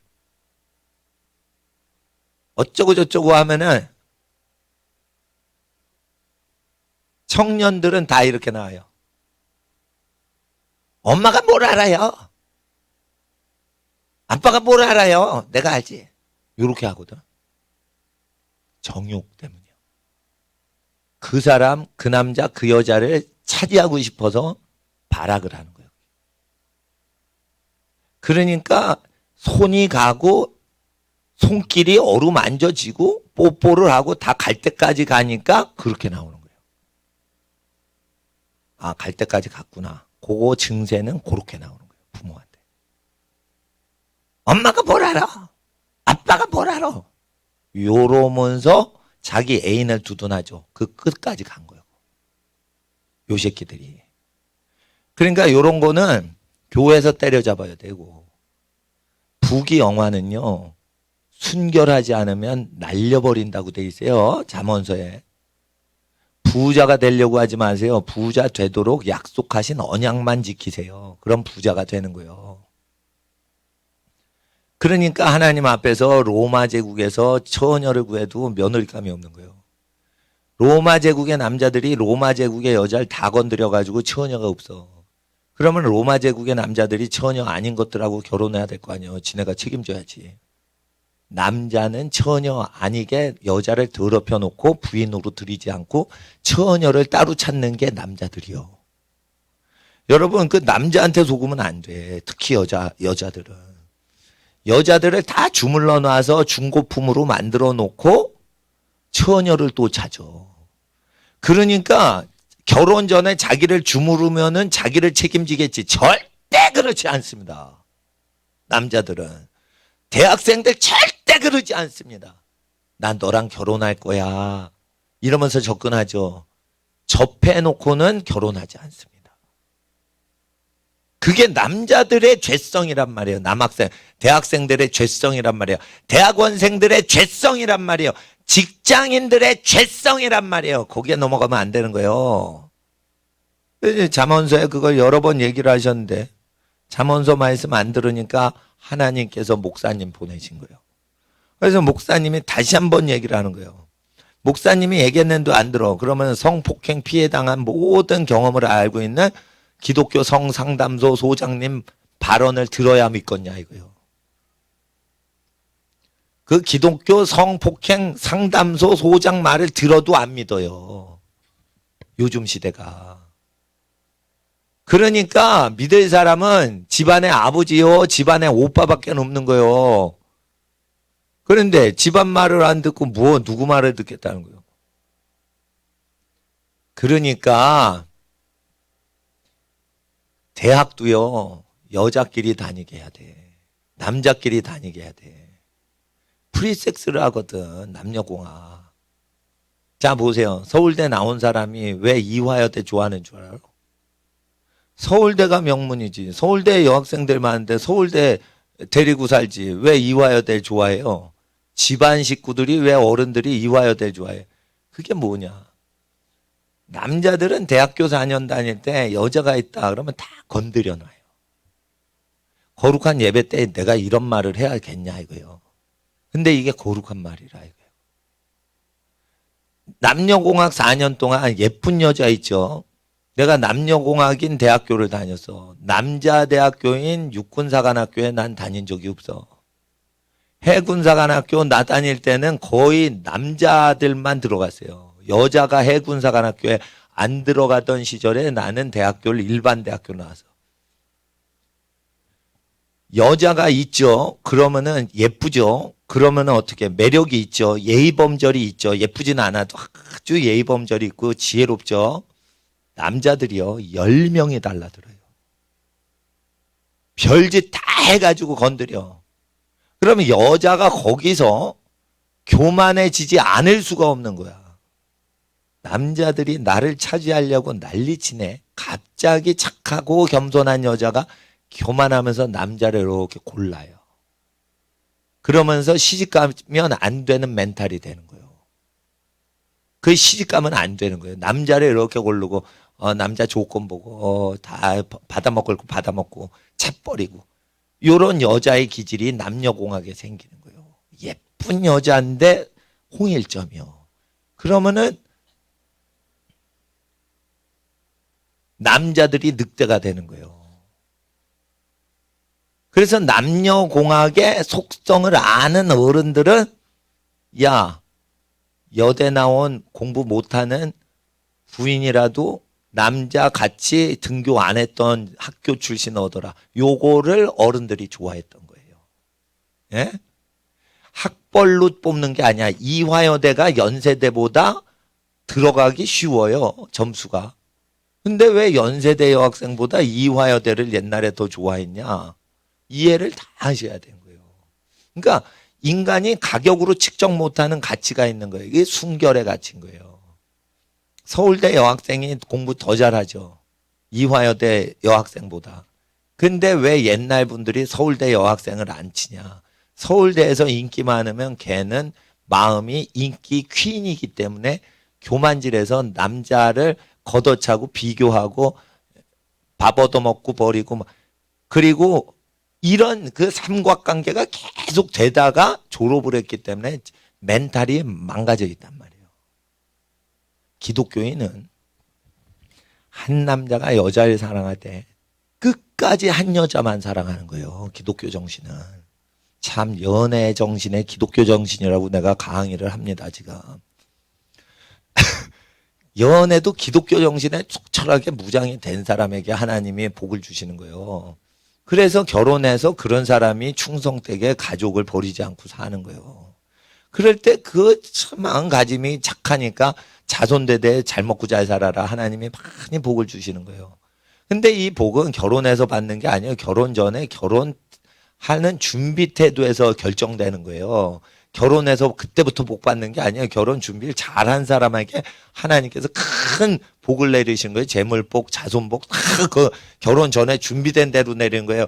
어쩌고 저쩌고 하면은 청년들은 다 이렇게 나와요. 엄마가 뭘 알아요? 아빠가 뭘 알아요? 내가 알지. 이렇게 하거든. 정욕 때문이요. 그 사람, 그 남자, 그 여자를 차지하고 싶어서 발악을 하는 거예요. 그러니까 손이 가고 손길이 어루만져지고 뽀뽀를 하고 다 갈 때까지 가니까 그렇게 나오는 거예요. 아, 갈 때까지 갔구나. 그거 증세는 그렇게 나오는 거예요. 부모한테. 엄마가 뭘 알아? 아빠가 뭘 알아? 요러면서 자기 애인을 두둔하죠. 그 끝까지 간 거예요. 요 새끼들이. 그러니까 요런 거는 교회에서 때려잡아야 되고, 부귀 영화는요, 순결하지 않으면 날려버린다고 돼 있어요. 잠언서에. 부자가 되려고 하지 마세요. 부자 되도록 약속하신 언약만 지키세요. 그럼 부자가 되는 거예요. 그러니까 하나님 앞에서 로마 제국에서 처녀를 구해도 며느리감이 없는 거예요. 로마 제국의 남자들이 로마 제국의 여자를 다 건드려가지고 처녀가 없어. 그러면 로마 제국의 남자들이 처녀 아닌 것들하고 결혼해야 될 거 아니에요. 지네가 책임져야지. 남자는 처녀 아니게 여자를 더럽혀 놓고 부인으로 들이지 않고 처녀를 따로 찾는 게 남자들이요. 여러분, 그 남자한테 속으면 안 돼. 특히 여자들은. 여자들을 다 주물러 놔서 중고품으로 만들어 놓고 처녀를 또 찾아. 그러니까 결혼 전에 자기를 주무르면은 자기를 책임지겠지. 절대 그렇지 않습니다. 남자들은. 대학생들 절대 그러지 않습니다. 난 너랑 결혼할 거야. 이러면서 접근하죠. 접해놓고는 결혼하지 않습니다. 그게 남자들의 죄성이란 말이에요. 남학생, 대학생들의 죄성이란 말이에요. 대학원생들의 죄성이란 말이에요. 직장인들의 죄성이란 말이에요. 거기에 넘어가면 안 되는 거예요. 잠언서에 그걸 여러 번 얘기를 하셨는데 잠언서 말씀 안 들으니까 하나님께서 목사님 보내신 거예요. 그래서 목사님이 다시 한번 얘기를 하는 거예요. 목사님이 얘기했는데도 안 들어. 그러면 성폭행 피해 당한 모든 경험을 알고 있는 기독교 성상담소 소장님 발언을 들어야 믿겠냐 이거예요. 그 기독교 성폭행 상담소 소장 말을 들어도 안 믿어요. 요즘 시대가. 그러니까 믿을 사람은 집안의 아버지요, 집안의 오빠밖에 없는 거예요. 그런데 집안 말을 안 듣고 누구 말을 듣겠다는 거예요. 그러니까 대학도요, 여자끼리 다니게 해야 돼. 남자끼리 다니게 해야 돼. 프리섹스를 하거든, 남녀공학. 자, 보세요. 서울대 나온 사람이 왜 이화여대 좋아하는 줄 알아요? 서울대가 명문이지. 서울대 여학생들 많은데 서울대 데리고 살지. 왜 이화여대를 좋아해요? 집안 식구들이 왜 어른들이 이화여대를 좋아해? 그게 뭐냐? 남자들은 대학교 4년 다닐 때 여자가 있다 그러면 다 건드려 놔요. 거룩한 예배 때 내가 이런 말을 해야겠냐 이거예요. 근데 이게 거룩한 말이라 이거예요. 남녀공학 4년 동안 예쁜 여자 있죠. 내가 남녀공학인 대학교를 다녔어. 남자 대학교인 육군사관학교에 난 다닌 적이 없어. 해군사관학교 나 다닐 때는 거의 남자들만 들어갔어요. 여자가 해군사관학교에 안 들어가던 시절에 나는 대학교를 일반 대학교 나와서. 여자가 있죠. 그러면은 예쁘죠. 그러면은 어떻게 매력이 있죠. 예의범절이 있죠. 예쁘진 않아도 아주 예의범절이 있고 지혜롭죠. 남자들이요. 10명이 달라들어요. 별짓 다 해가지고 건드려. 그러면 여자가 거기서 교만해지지 않을 수가 없는 거야. 남자들이 나를 차지하려고 난리치네. 갑자기 착하고 겸손한 여자가 교만하면서 남자를 이렇게 골라요. 그러면서 시집가면 안 되는 멘탈이 되는 거예요. 그 시집가면 안 되는 거예요. 남자를 이렇게 고르고 남자 조건 보고 다 받아먹고 받아먹고 채버리고 이런 여자의 기질이 남녀공학에 생기는 거예요. 예쁜 여자인데 홍일점이요. 그러면은 남자들이 늑대가 되는 거예요. 그래서 남녀공학의 속성을 아는 어른들은 야, 여대 나온 공부 못하는 부인이라도 남자 같이 등교 안 했던 학교 출신 어더라. 요거를 어른들이 좋아했던 거예요. 예? 학벌로 뽑는 게 아니야. 이화여대가 연세대보다 들어가기 쉬워요. 점수가. 근데 왜 연세대 여학생보다 이화여대를 옛날에 더 좋아했냐? 이해를 다 하셔야 되는 거예요. 그러니까 인간이 가격으로 측정 못하는 가치가 있는 거예요. 이게 순결의 가치인 거예요. 서울대 여학생이 공부 더 잘하죠. 이화여대 여학생보다. 근데 왜 옛날 분들이 서울대 여학생을 안 치냐. 서울대에서 인기 많으면 걔는 마음이 인기 퀸이기 때문에 교만질해서 남자를 걷어차고 비교하고 밥 얻어먹고 버리고 그리고 이런 그 삼각관계가 계속 되다가 졸업을 했기 때문에 멘탈이 망가져 있단 말이에요. 기독교인은 한 남자가 여자를 사랑할 때 끝까지 한 여자만 사랑하는 거예요. 기독교 정신은. 참 연애 정신의 기독교 정신이라고 내가 강의를 합니다. 지금. 연애도 기독교 정신에 촉철하게 무장이 된 사람에게 하나님이 복을 주시는 거예요. 그래서 결혼해서 그런 사람이 충성되게 가족을 버리지 않고 사는 거예요. 그럴 때 그 마음가짐이 착하니까 자손대대 잘 먹고 잘 살아라 하나님이 많이 복을 주시는 거예요. 근데 이 복은 결혼해서 받는 게 아니에요. 결혼 전에 결혼하는 준비 태도에서 결정되는 거예요. 결혼해서 그때부터 복 받는 게 아니에요. 결혼 준비를 잘한 사람에게 하나님께서 큰 복을 내리신 거예요. 재물복, 자손복 다 그 결혼 전에 준비된 대로 내리는 거예요.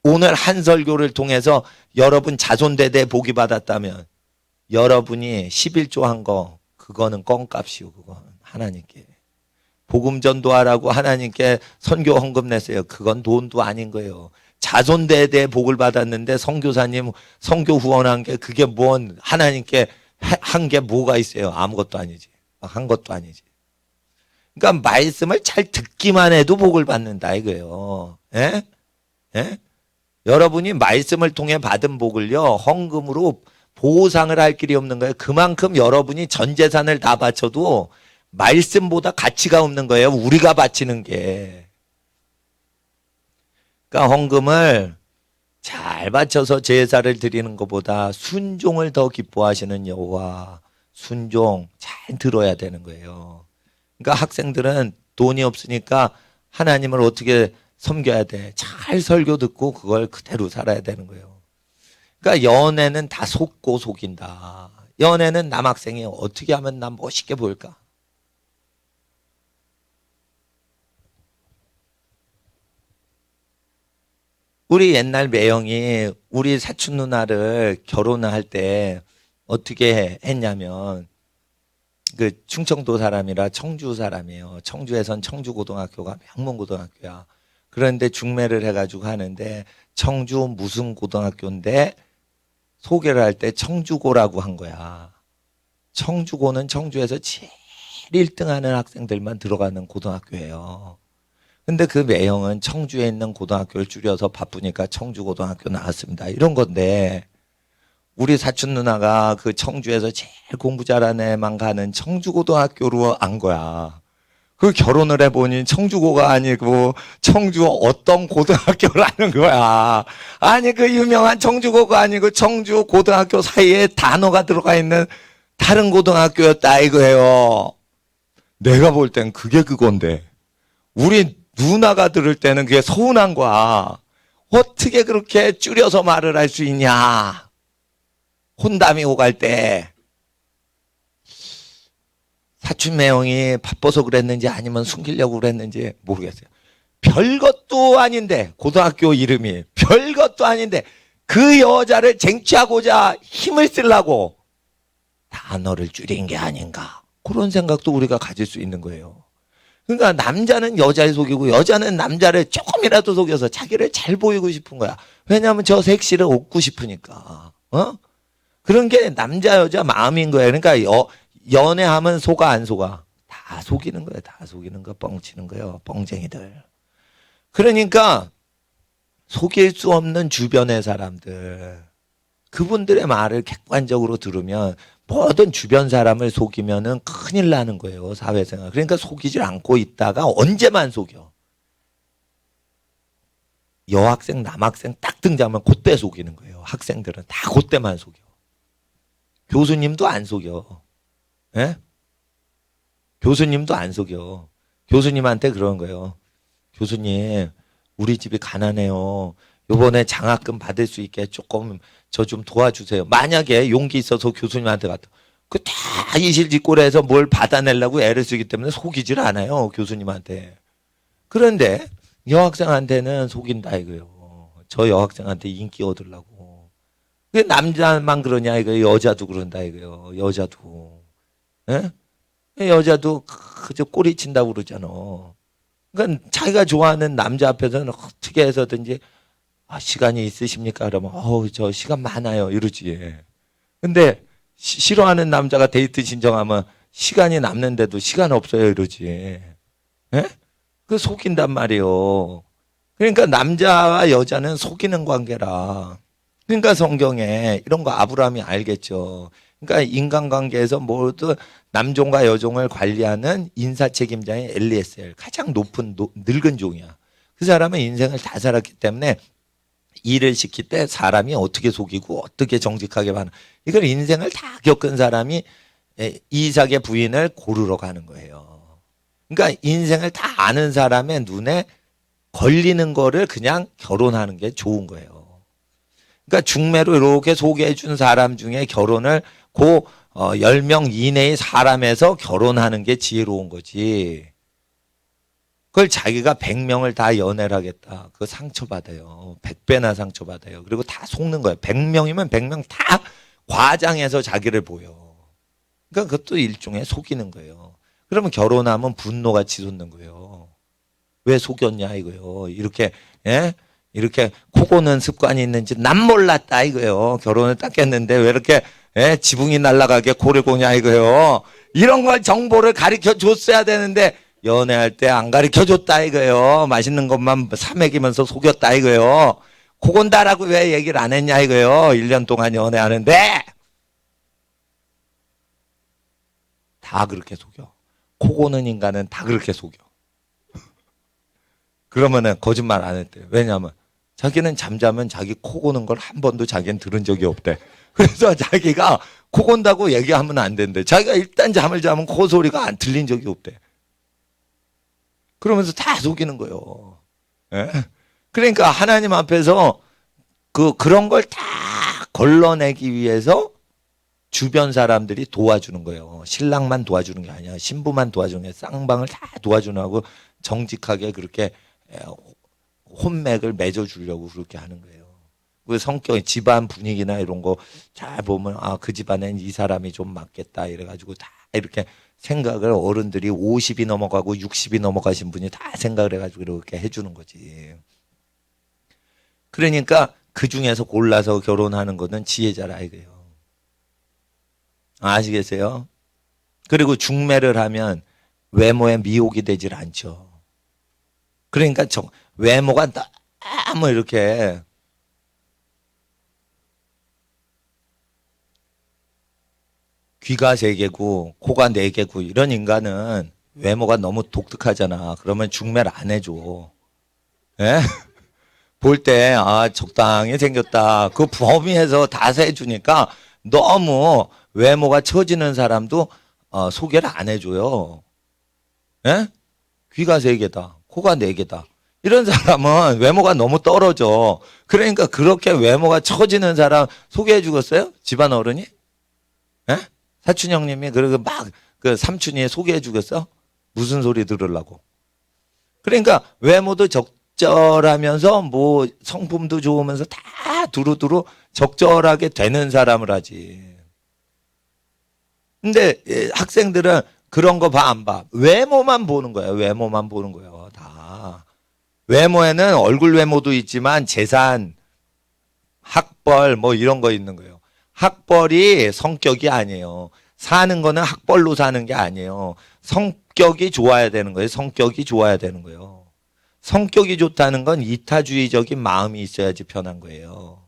오늘 한 설교를 통해서 여러분 자손대대 복이 받았다면 여러분이 11조 한 거 그거는 껌값이요. 그건 하나님께. 복음 전도하라고 하나님께 선교 헌금 냈어요. 그건 돈도 아닌 거예요. 자손대대에 복을 받았는데 선교사님 선교 후원한 게 그게 뭔 하나님께 한 게 뭐가 있어요. 아무것도 아니지. 한 것도 아니지. 그러니까 말씀을 잘 듣기만 해도 복을 받는다 이거예요. 예? 예? 여러분이 말씀을 통해 받은 복을요. 헌금으로 보상을 할 길이 없는 거예요. 그만큼 여러분이 전 재산을 다 바쳐도 말씀보다 가치가 없는 거예요. 우리가 바치는 게. 그러니까 헌금을 잘 바쳐서 제사를 드리는 것보다 순종을 더 기뻐하시는 여호와 순종 잘 들어야 되는 거예요. 그러니까 학생들은 돈이 없으니까 하나님을 어떻게 섬겨야 돼. 잘 설교 듣고 그걸 그대로 살아야 되는 거예요. 그러니까 연애는 다 속고 속인다. 연애는 남학생이 어떻게 하면 난 멋있게 보일까? 우리 옛날 매형이 우리 사촌 누나를 결혼할 때 어떻게 했냐면 그 충청도 사람이라 청주 사람이에요. 청주에선 청주고등학교가 명문고등학교야. 그런데 중매를 해가지고 하는데 청주 무슨 고등학교인데 소개를 할 때 청주고라고 한 거야. 청주고는 청주에서 제일 1등 하는 학생들만 들어가는 고등학교예요. 근데 그 매형은 청주에 있는 고등학교를 줄여서 바쁘니까 청주고등학교 나왔습니다. 이런 건데 우리 사촌 누나가 그 청주에서 제일 공부 잘하는 애만 가는 청주고등학교로 안 거야. 그 결혼을 해보니 청주고가 아니고 청주 어떤 고등학교라는 거야. 아니 그 유명한 청주고가 아니고 청주 고등학교 사이에 단어가 들어가 있는 다른 고등학교였다 이거예요. 내가 볼 땐 그게 그건데 우리 누나가 들을 때는 그게 서운한 거야. 어떻게 그렇게 줄여서 말을 할 수 있냐. 혼담이 오갈 때 사촌 매형이 바빠서 그랬는지 아니면 숨기려고 그랬는지 모르겠어요. 별것도 아닌데 고등학교 이름이 별것도 아닌데 그 여자를 쟁취하고자 힘을 쓰려고 단어를 줄인 게 아닌가. 그런 생각도 우리가 가질 수 있는 거예요. 그러니까 남자는 여자를 속이고 여자는 남자를 조금이라도 속여서 자기를 잘 보이고 싶은 거야. 왜냐하면 저 섹시를 얻고 싶으니까. 그런 게 남자 여자 마음인 거예요. 그러니까 연애하면 속아 안 속아? 다 속이는 거예요. 다 속이는 거 뻥치는 거예요. 뻥쟁이들. 그러니까 속일 수 없는 주변의 사람들. 그분들의 말을 객관적으로 들으면 모든 주변 사람을 속이면은 큰일 나는 거예요. 사회생활. 그러니까 속이질 않고 있다가 언제만 속여. 여학생, 남학생 딱 등장하면 그때 속이는 거예요. 학생들은 다 그때만 속여. 교수님도 안 속여. 예? 교수님도 안 속여. 교수님한테 그런 거예요. 교수님, 우리 집이 가난해요. 요번에 장학금 받을 수 있게 조금 저 좀 도와주세요. 만약에 용기 있어서 교수님한테 갔다. 그 다 이실직고해서 뭘 받아내려고 애를 쓰기 때문에 속이질 않아요. 교수님한테. 그런데 여학생한테는 속인다 이거예요. 저 여학생한테 인기 얻으려고. 그게 남자만 그러냐 이거예요. 여자도 그런다 이거예요. 여자도. 예? 여자도 그저 꼬리 친다고 그러잖아. 그러니까 자기가 좋아하는 남자 앞에서는 어떻게 해서든지 시간이 있으십니까? 그러면 저 시간 많아요 이러지. 근데 싫어하는 남자가 데이트 신청하면 시간이 남는데도 시간 없어요 이러지. 예? 그 속인단 말이에요. 그러니까 남자와 여자는 속이는 관계라. 그러니까 성경에 이런 거 아브라함이 알겠죠. 그러니까 인간관계에서 모두 남종과 여종을 관리하는 인사책임자인 엘리에셀 가장 높은 늙은 종이야. 그 사람은 인생을 다 살았기 때문에 일을 시킬 때 사람이 어떻게 속이고 어떻게 정직하게 하는 이걸 인생을 다 겪은 사람이 이삭의 부인을 고르러 가는 거예요. 그러니까 인생을 다 아는 사람의 눈에 걸리는 거를 그냥 결혼하는 게 좋은 거예요. 그러니까 중매로 이렇게 소개해 준 사람 중에 결혼을 10명 이내의 사람에서 결혼하는 게 지혜로운 거지. 그걸 자기가 100명을 다 연애를 하겠다. 그거 상처받아요. 100배나 상처받아요. 그리고 다 속는 거예요. 100명이면 100명 다 과장해서 자기를 보여. 그러니까 그것도 일종의 속이는 거예요. 그러면 결혼하면 분노가 치솟는 거예요. 왜 속였냐 이거예요. 이렇게 이렇게 코 고는 습관이 있는지 난 몰랐다 이거예요. 결혼을 딱 했는데 왜 이렇게 지붕이 날아가게 코를 고냐 이거예요. 이런 걸 정보를 가르쳐 줬어야 되는데 연애할 때 안 가르쳐 줬다 이거예요. 맛있는 것만 사먹이면서 속였다 이거예요. 코 곤다라고 왜 얘기를 안 했냐 이거예요. 1년 동안 연애하는데 다 그렇게 속여. 코 고는 인간은 다 그렇게 속여. 그러면은 거짓말 안 했대요. 왜냐하면 자기는 잠자면 자기 코 고는 걸 한 번도 자기는 들은 적이 없대. 그래서 자기가 코 곤다고 얘기하면 안 된대. 자기가 일단 잠을 자면 코 소리가 안 들린 적이 없대. 그러면서 다 속이는 거예요. 예? 그러니까 하나님 앞에서 그런 걸 다 걸러내기 위해서 주변 사람들이 도와주는 거예요. 신랑만 도와주는 게 아니야. 신부만 도와주는 게 쌍방을 다 도와주는 하고 정직하게 그렇게 혼맥을 맺어주려고 그렇게 하는 거예요. 그 성격, 집안 분위기나 이런 거 잘 보면 그 집안엔 이 사람이 좀 맞겠다 이래가지고 다 이렇게 생각을 어른들이 50이 넘어가고 60이 넘어가신 분이 다 생각을 해가지고 이렇게 해주는 거지. 그러니까 그 중에서 골라서 결혼하는 거는 지혜자라 이거예요. 아시겠어요? 그리고 중매를 하면 외모에 미혹이 되질 않죠. 그러니까 외모가 너무 이렇게 귀가 3개고 코가 4개고 이런 인간은 외모가 너무 독특하잖아. 그러면 중매를 안 해줘. 예? 볼 때 적당히 생겼다. 그 범위에서 다 해주니까 너무 외모가 처지는 사람도 소개를 안 해줘요. 예? 귀가 3개다. 코가 4개다. 이런 사람은 외모가 너무 떨어져. 그러니까 그렇게 외모가 처지는 사람 소개해 주겠어요? 집안 어른이? 예? 사촌 형님이 그리고 막 그 삼촌이 소개해 주겠어? 무슨 소리 들으려고? 그러니까 외모도 적절하면서 뭐 성품도 좋으면서 다 두루두루 적절하게 되는 사람을 하지. 근데 학생들은 그런 거 봐, 안 봐? 외모만 보는 거예요. 외모만 보는 거예요. 다. 외모에는 얼굴 외모도 있지만 재산, 학벌 뭐 이런 거 있는 거예요. 학벌이 성격이 아니에요. 사는 거는 학벌로 사는 게 아니에요. 성격이 좋아야 되는 거예요. 성격이 좋아야 되는 거예요. 성격이 좋다는 건 이타주의적인 마음이 있어야지 편한 거예요.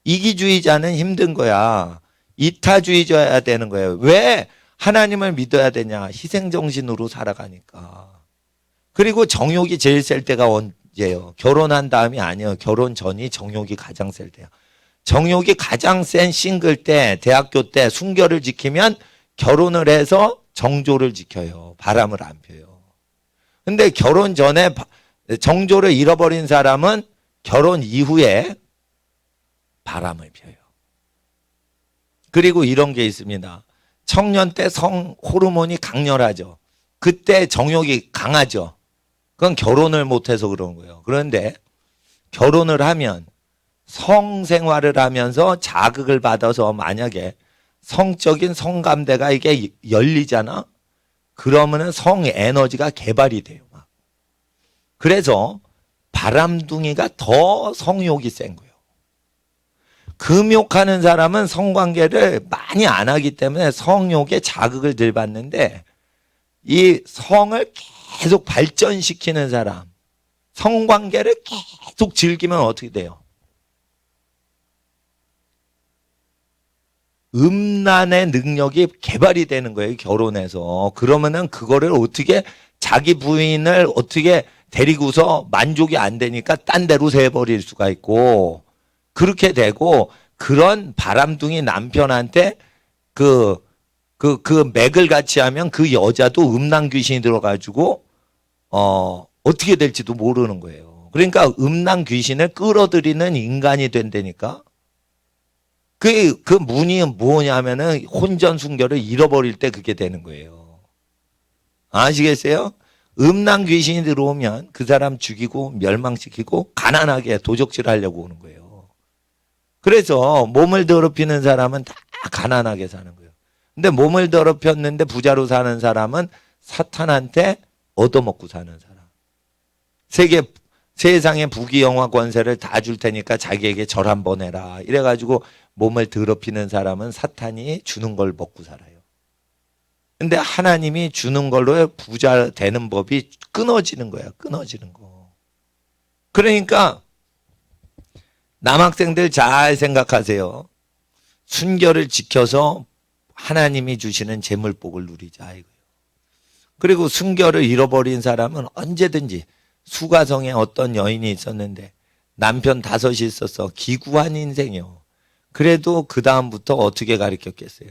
이기주의자는 힘든 거야. 이타주의자야 되는 거예요. 왜 하나님을 믿어야 되냐? 희생정신으로 살아가니까. 그리고 정욕이 제일 셀 때가 언제예요? 결혼한 다음이 아니에요. 결혼 전이 정욕이 가장 셀 때야. 정욕이 가장 센 싱글 때, 대학교 때 순결을 지키면 결혼을 해서 정조를 지켜요. 바람을 안 펴요. 근데 결혼 전에 정조를 잃어버린 사람은 결혼 이후에 바람을 펴요. 그리고 이런 게 있습니다. 청년 때 성 호르몬이 강렬하죠. 그때 정욕이 강하죠. 그건 결혼을 못해서 그런 거예요. 그런데 결혼을 하면 성생활을 하면서 자극을 받아서 만약에 성적인 성감대가 이게 열리잖아? 그러면은 성 에너지가 개발이 돼요. 막. 그래서 바람둥이가 더 성욕이 센 거예요. 금욕하는 사람은 성관계를 많이 안 하기 때문에 성욕에 자극을 덜 받는데 이 성을 계속 발전시키는 사람, 성관계를 계속 즐기면 어떻게 돼요? 음란의 능력이 개발이 되는 거예요, 결혼해서. 그러면은 그거를 어떻게 자기 부인을 어떻게 데리고서 만족이 안 되니까 딴 데로 새버릴 수가 있고 그렇게 되고 그런 바람둥이 남편한테 그 맥을 같이 하면 그 여자도 음란 귀신이 들어가지고 어떻게 될지도 모르는 거예요. 그러니까 음란 귀신을 끌어들이는 인간이 된다니까. 그 문이 뭐냐면은 혼전 순결을 잃어버릴 때 그게 되는 거예요. 아시겠어요? 음란 귀신이 들어오면 그 사람 죽이고 멸망시키고 가난하게 도적질 하려고 오는 거예요. 그래서 몸을 더럽히는 사람은 다 가난하게 사는 거예요. 근데 몸을 더럽혔는데 부자로 사는 사람은 사탄한테 얻어먹고 사는 사람. 세상의 부귀영화 권세를 다 줄 테니까 자기에게 절 한번 해라. 이래가지고 몸을 더럽히는 사람은 사탄이 주는 걸 먹고 살아요. 근데 하나님이 주는 걸로 부자 되는 법이 끊어지는 거야. 끊어지는 거. 그러니까 남학생들 잘 생각하세요. 순결을 지켜서 하나님이 주시는 재물복을 누리자 이거예요. 그리고 순결을 잃어버린 사람은 언제든지 수가성에 어떤 여인이 있었는데 남편 5이 있었어. 기구한 인생이요. 그래도 그 다음부터 어떻게 가르쳤겠어요?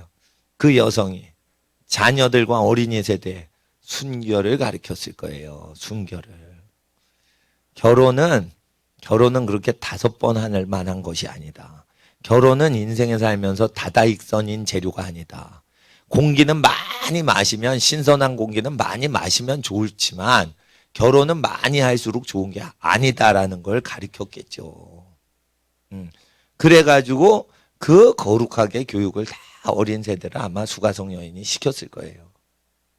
그 여성이 자녀들과 어린이 세대에 순결을 가르쳤을 거예요. 순결을. 결혼은 그렇게 5번 할 만한 것이 아니다. 결혼은 인생에 살면서 다다익선인 재료가 아니다. 공기는 많이 마시면 신선한 공기는 많이 마시면 좋지만 결혼은 많이 할수록 좋은 게 아니다라는 걸 가르쳤겠죠. 그래가지고 그 거룩하게 교육을 다 어린 세대를 아마 수가성 여인이 시켰을 거예요.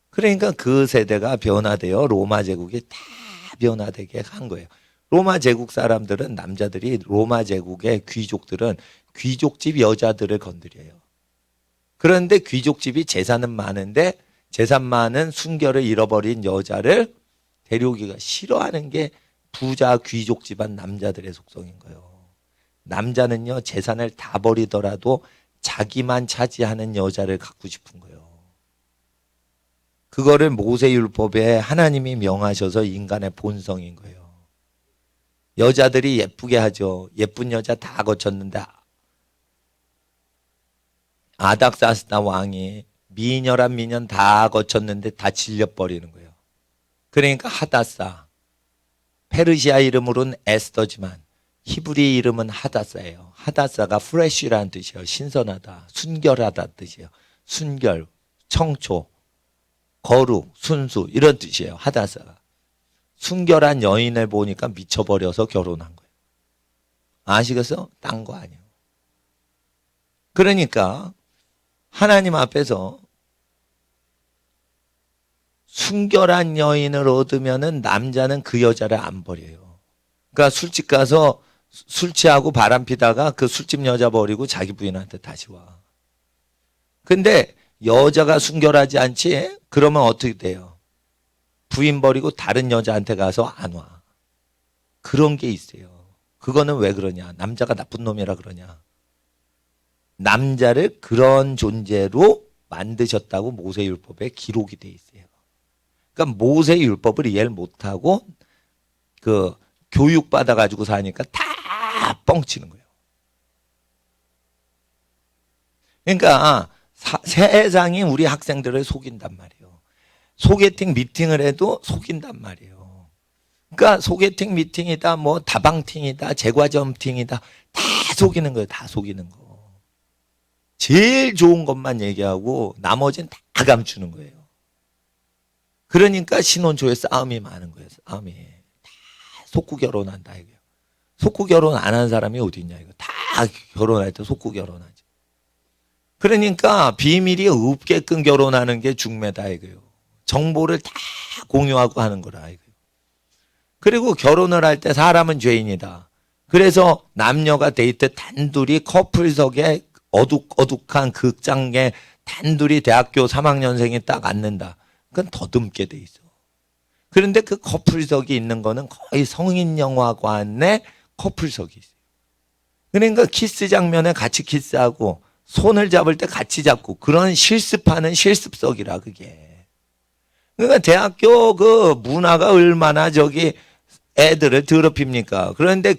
그러니까 그 세대가 변화되어 로마 제국이 다 변화되게 한 거예요. 로마 제국 사람들은 남자들이 로마 제국의 귀족들은 귀족집 여자들을 건드려요. 그런데 귀족집이 재산은 많은데 재산 많은 순결을 잃어버린 여자를 데려오기가 싫어하는 게 부자 귀족 집안 남자들의 속성인 거예요. 남자는요 재산을 다 버리더라도 자기만 차지하는 여자를 갖고 싶은 거예요. 그거를 모세율법에 하나님이 명하셔서 인간의 본성인 거예요. 여자들이 예쁘게 하죠. 예쁜 여자 다 거쳤는데 아닥사스다 왕이 미녀란 미녀 다 거쳤는데 다 질려버리는 거예요. 그러니까 하다사, 페르시아 이름으로는 에스더지만 히브리 이름은 하다사예요. 하다사가 프레쉬라는 뜻이에요. 신선하다, 순결하다 뜻이에요. 순결, 청초, 거룩, 순수 이런 뜻이에요. 하다사가. 순결한 여인을 보니까 미쳐버려서 결혼한 거예요. 아시겠어요? 딴 거 아니에요. 그러니까 하나님 앞에서 순결한 여인을 얻으면은 남자는 그 여자를 안 버려요. 그러니까 술집 가서 술 취하고 바람 피다가 그 술집 여자 버리고 자기 부인한테 다시 와. 근데 여자가 순결하지 않지? 그러면 어떻게 돼요? 부인 버리고 다른 여자한테 가서 안 와. 그런 게 있어요. 그거는 왜 그러냐? 남자가 나쁜 놈이라 그러냐? 남자를 그런 존재로 만드셨다고 모세율법에 기록이 돼 있어요. 그러니까 모세율법을 이해를 못하고 그 교육받아가지고 사니까 다 뻥치는 거예요. 그러니까 세상이 우리 학생들을 속인단 말이에요. 소개팅 미팅을 해도 속인단 말이에요. 그러니까 소개팅 미팅이다, 뭐 다방팅이다, 제과점팅이다, 다 속이는 거예요. 다 속이는 거. 제일 좋은 것만 얘기하고 나머지는 다 감추는 거예요. 그러니까 신혼초에 싸움이 많은 거예요. 싸움이. 다 속구 결혼한다 이거예요. 속구 결혼 안 한 사람이 어디 있냐 이거. 다 결혼할 때 속구 결혼하지. 그러니까 비밀이 없게끔 결혼하는 게 중매다 이거예요. 정보를 다 공유하고 하는 거라 이거예요. 그리고 결혼을 할 때 사람은 죄인이다. 그래서 남녀가 데이트 단둘이 커플석에 어둑어둑한 극장에 단둘이 대학교 3학년생이 딱 앉는다. 그건 더듬게 돼 있어. 그런데 그 커플석이 있는 거는 거의 성인 영화관의 커플석이 있어요. 그러니까 키스 장면에 같이 키스하고 손을 잡을 때 같이 잡고 그런 실습하는 실습석이라 그게. 그러니까 대학교 그 문화가 얼마나 저기 애들을 더럽힙니까? 그런데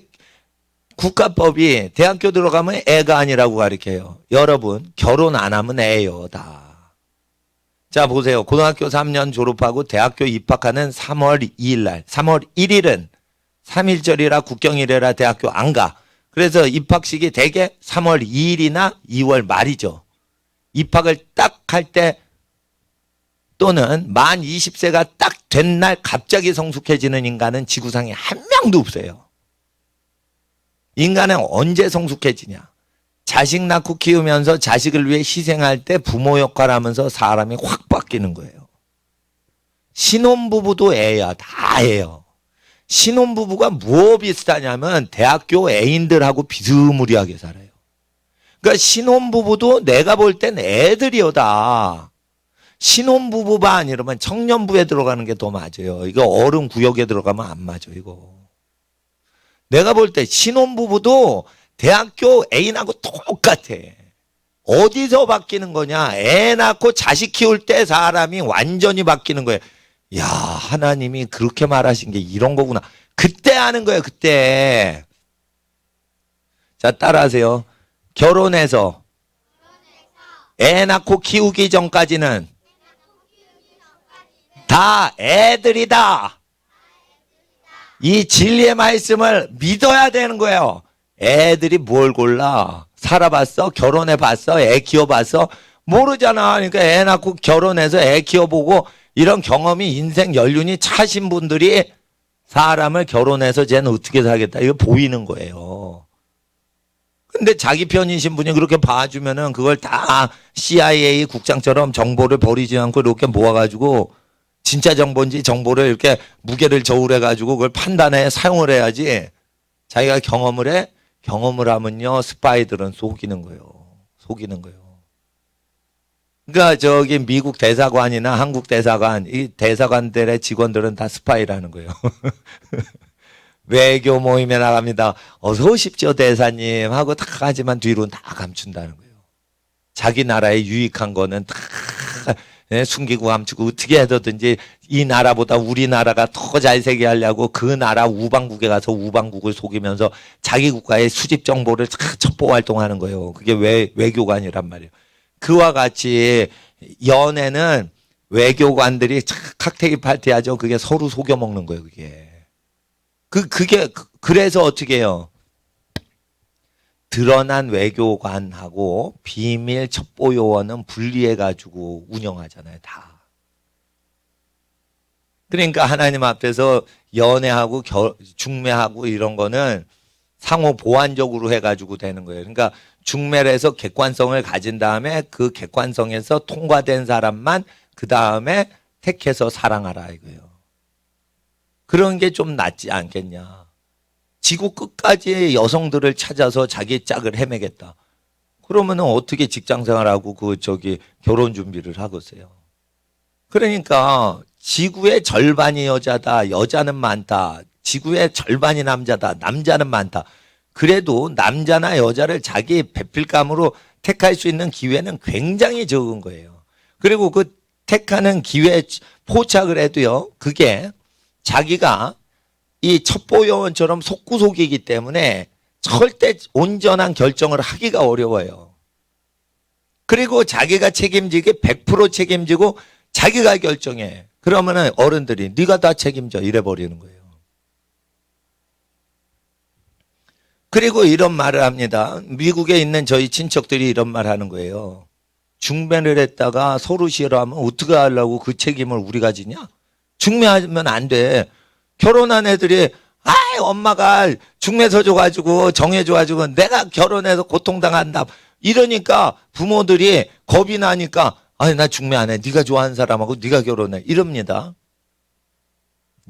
국가법이 대학교 들어가면 애가 아니라고 가르쳐요. 여러분 결혼 안 하면 애요 다. 자 보세요. 고등학교 3년 졸업하고 대학교 입학하는 3월 2일 날 3월 1일은 3.1절이라 국경일이라 대학교 안 가. 그래서 입학식이 대개 3월 2일이나 2월 말이죠. 입학을 딱 할 때 또는 만 20세가 딱 된 날 갑자기 성숙해지는 인간은 지구상에 한 명도 없어요. 인간은 언제 성숙해지냐? 자식 낳고 키우면서 자식을 위해 희생할 때 부모 역할을 하면서 사람이 확 바뀌는 거예요. 신혼부부도 애야. 다 애요. 신혼부부가 무엇 비슷하냐면 대학교 애인들하고 비스무리하게 살아요. 그러니까 신혼부부도 내가 볼 땐 애들이여다. 신혼부부가 아니라면 청년부에 들어가는 게 더 맞아요. 이거 어른 구역에 들어가면 안 맞아 이거. 내가 볼 때 신혼부부도 대학교 애인하고 똑같아. 어디서 바뀌는 거냐? 애 낳고 자식 키울 때 사람이 완전히 바뀌는 거예요. 야, 하나님이 그렇게 말하신 게 이런 거구나. 그때 하는 거예요, 그때. 자, 따라하세요. 결혼해서 애 낳고 키우기 전까지는 다 애들이다. 이 진리의 말씀을 믿어야 되는 거예요. 애들이 뭘 골라? 살아봤어? 결혼해봤어? 애 키워봤어? 모르잖아. 그러니까 애 낳고 결혼해서 애 키워보고 이런 경험이 인생 연륜이 차신 분들이 사람을 결혼해서 쟤는 어떻게 살겠다. 이거 보이는 거예요. 근데 자기 편이신 분이 그렇게 봐주면은 그걸 다 CIA 국장처럼 정보를 버리지 않고 이렇게 모아가지고 진짜 정보인지 정보를 이렇게 무게를 저울해가지고 그걸 판단해 사용을 해야지. 자기가 경험을 해? 경험을 하면요 스파이들은 속이는 거예요. 속이는 거예요. 그러니까 저기 미국 대사관이나 한국 대사관, 이 대사관들의 직원들은 다 스파이라는 거예요. 외교 모임에 나갑니다. 어서 오십시오 대사님 하고 딱 하지만 뒤로는 다 감춘다는 거예요. 자기 나라에 유익한 거는 다 숨기고 감추고 어떻게 해서든지 이 나라보다 우리나라가 더 잘 살게 하려고 그 나라 우방국에 가서 우방국을 속이면서 자기 국가의 수집 정보를 첩보 활동하는 거예요. 그게 외교관이란 말이에요. 그와 같이 연애는 외교관들이 칵테일 파티하죠. 그게 서로 속여 먹는 거예요. 그래서 어떻게 해요? 드러난 외교관하고 비밀 첩보 요원은 분리해 가지고 운영하잖아요. 다. 그러니까 하나님 앞에서 연애하고 중매하고 이런 거는 상호 보완적으로 해가지고 되는 거예요. 그러니까 중매를 해서 객관성을 가진 다음에 그 객관성에서 통과된 사람만 그 다음에 택해서 사랑하라 이거예요. 그런 게 좀 낫지 않겠냐. 지구 끝까지 여성들을 찾아서 자기 짝을 헤매겠다. 그러면은 어떻게 직장 생활하고 결혼 준비를 하겠어요. 그러니까 지구의 절반이 여자다. 여자는 많다. 지구의 절반이 남자다. 남자는 많다. 그래도 남자나 여자를 자기 배필감으로 택할 수 있는 기회는 굉장히 적은 거예요. 그리고 그 택하는 기회에 포착을 해도요. 그게 자기가 이 첩보요원처럼 속구속이기 때문에 절대 온전한 결정을 하기가 어려워요. 그리고 자기가 책임지기 100% 책임지고 자기가 결정해. 그러면은 어른들이 네가 다 책임져 이래버리는 거예요. 그리고 이런 말을 합니다. 미국에 있는 저희 친척들이 이런 말 하는 거예요. 중매를 했다가 서로 싫어하면 어떻게 하려고 그 책임을 우리가 지냐? 중매하면 안 돼. 결혼한 애들이 엄마가 중매서 줘가지고 정해줘가지고 내가 결혼해서 고통당한다. 이러니까 부모들이 겁이 나니까 나 중매 안 해. 네가 좋아하는 사람하고 네가 결혼해. 이럽니다.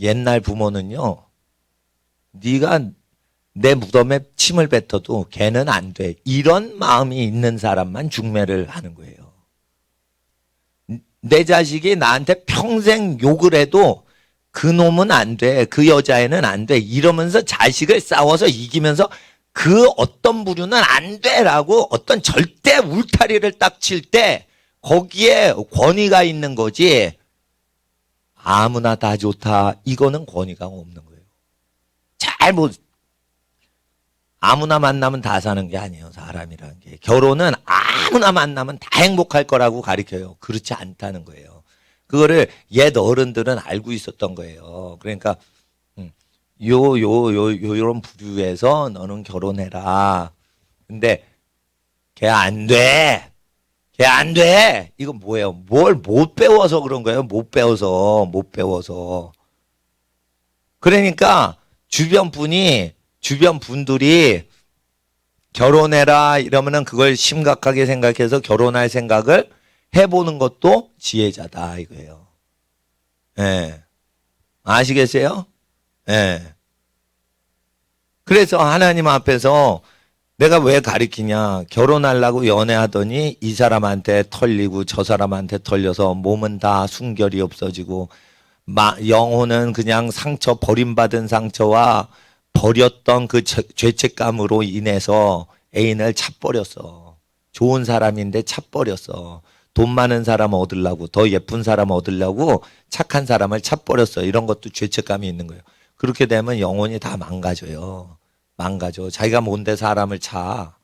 옛날 부모는요. 네가 내 무덤에 침을 뱉어도 걔는 안 돼. 이런 마음이 있는 사람만 중매를 하는 거예요. 내 자식이 나한테 평생 욕을 해도 그 놈은 안 돼. 그 여자애는 안 돼. 이러면서 자식을 싸워서 이기면서 그 어떤 부류는 안 돼라고 어떤 절대 울타리를 딱 칠 때 거기에 권위가 있는 거지. 아무나 다 좋다. 이거는 권위가 없는 거예요. 아무나 만나면 다 사는 게 아니에요. 사람이라는 게. 결혼은 아무나 만나면 다 행복할 거라고 가르쳐요. 그렇지 않다는 거예요. 그거를 옛 어른들은 알고 있었던 거예요. 그러니까 요런 부류에서 너는 결혼해라. 근데 걔 안 돼. 걔 안 돼. 이거 뭐예요? 뭘 못 배워서 그런 거예요. 못 배워서. 그러니까 주변 분들이 결혼해라 이러면은 그걸 심각하게 생각해서 결혼할 생각을 해보는 것도 지혜자다 이거예요. 예. 아시겠어요? 예. 그래서 하나님 앞에서 내가 왜 가르치냐. 결혼하려고 연애하더니 이 사람한테 털리고 저 사람한테 털려서 몸은 다 순결이 없어지고 영혼은 그냥 버림받은 상처와 버렸던 그 죄책감으로 인해서 애인을 차버렸어. 좋은 사람인데 차버렸어. 돈 많은 사람 얻으려고 더 예쁜 사람 얻으려고 착한 사람을 차버렸어. 이런 것도 죄책감이 있는 거예요. 그렇게 되면 영혼이 다 망가져요. 자기가 뭔데 사람을 차.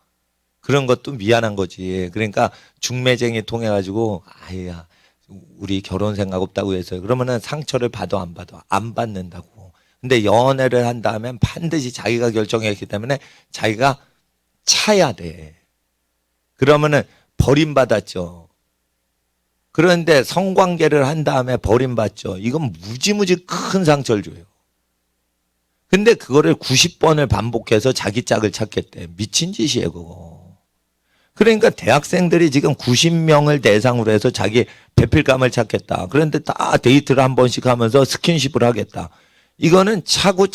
그런 것도 미안한 거지. 그러니까 중매쟁이 통해 가지고 아이야 우리 결혼 생각 없다고 해서 그러면은 상처를 봐도 안 봐도 안 받는다고. 근데 연애를 한다면 반드시 자기가 결정했기 때문에 자기가 차야 돼. 그러면은 버림받았죠. 그런데 성관계를 한 다음에 버림받죠. 이건 무지무지 큰 상처를 줘요. 근데 그거를 90번을 반복해서 자기 짝을 찾겠대. 미친 짓이에요, 그거. 그러니까 대학생들이 지금 90명을 대상으로 해서 자기 배필감을 찾겠다. 그런데 다 데이트를 한 번씩 하면서 스킨십을 하겠다. 이거는 차고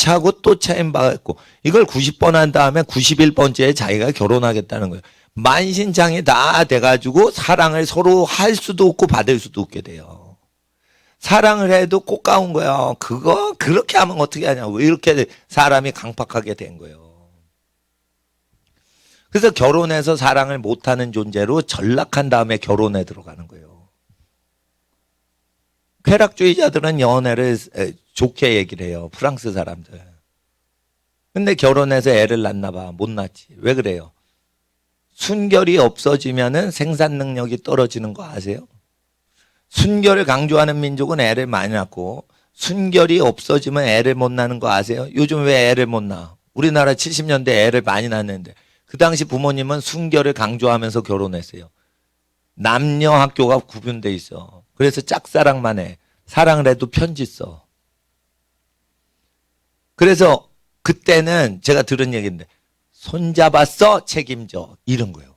또 차인 바가 있고 이걸 90번 한 다음에 91번째에 자기가 결혼하겠다는 거예요. 만신창이 다 돼가지고 사랑을 서로 할 수도 없고 받을 수도 없게 돼요. 사랑을 해도 꽃가운 거야. 그거 그렇게 하면 어떻게 하냐고. 이렇게 사람이 강팍하게 된 거예요. 그래서 결혼해서 사랑을 못하는 존재로 전락한 다음에 결혼에 들어가는 거예요. 쾌락주의자들은 연애를 좋게 얘기를 해요. 프랑스 사람들. 근데 결혼해서 애를 낳나 봐. 못 낳지. 왜 그래요? 순결이 없어지면은 생산 능력이 떨어지는 거 아세요? 순결을 강조하는 민족은 애를 많이 낳고 순결이 없어지면 애를 못 낳는 거 아세요? 요즘 왜 애를 못 낳아? 우리나라 70년대 애를 많이 낳는데 그 당시 부모님은 순결을 강조하면서 결혼했어요. 남녀 학교가 구분돼 있어. 그래서 짝사랑만 해. 사랑을 해도 편지 써. 그래서 그때는 제가 들은 얘기인데 손잡았어 책임져 이런 거예요.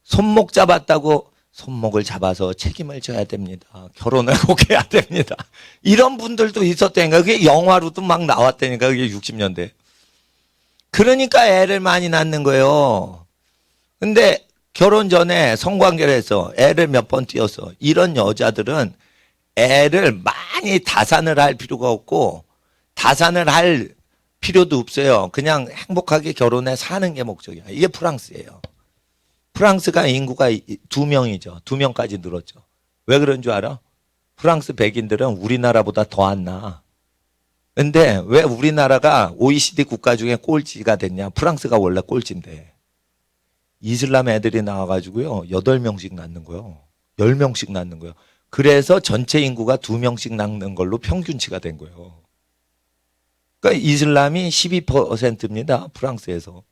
손목 잡았다고 손목을 잡아서 책임을 져야 됩니다. 결혼을 꼭 해야 됩니다. 이런 분들도 있었다니까. 그게 영화로도 막 나왔다니까. 그게 60년대. 그러니까 애를 많이 낳는 거예요. 근데 결혼 전에 성관계를 해서 애를 몇 번 띄웠어. 이런 여자들은 애를 많이 다산을 할 필요가 없고 다산을 할 필요도 없어요. 그냥 행복하게 결혼해 사는 게 목적이야. 이게 프랑스예요. 프랑스가 인구가 2명이죠. 2명까지 늘었죠. 왜 그런 줄 알아? 프랑스 백인들은 우리나라보다 더 안 나. 근데 왜 우리나라가 OECD 국가 중에 꼴찌가 됐냐? 프랑스가 원래 꼴찌인데. 이슬람 애들이 나와가지고요. 8명씩 낳는 거예요. 10명씩 낳는 거예요. 그래서 전체 인구가 2명씩 낳는 걸로 평균치가 된 거예요. 그러니까 이슬람이 12%입니다. 프랑스에서.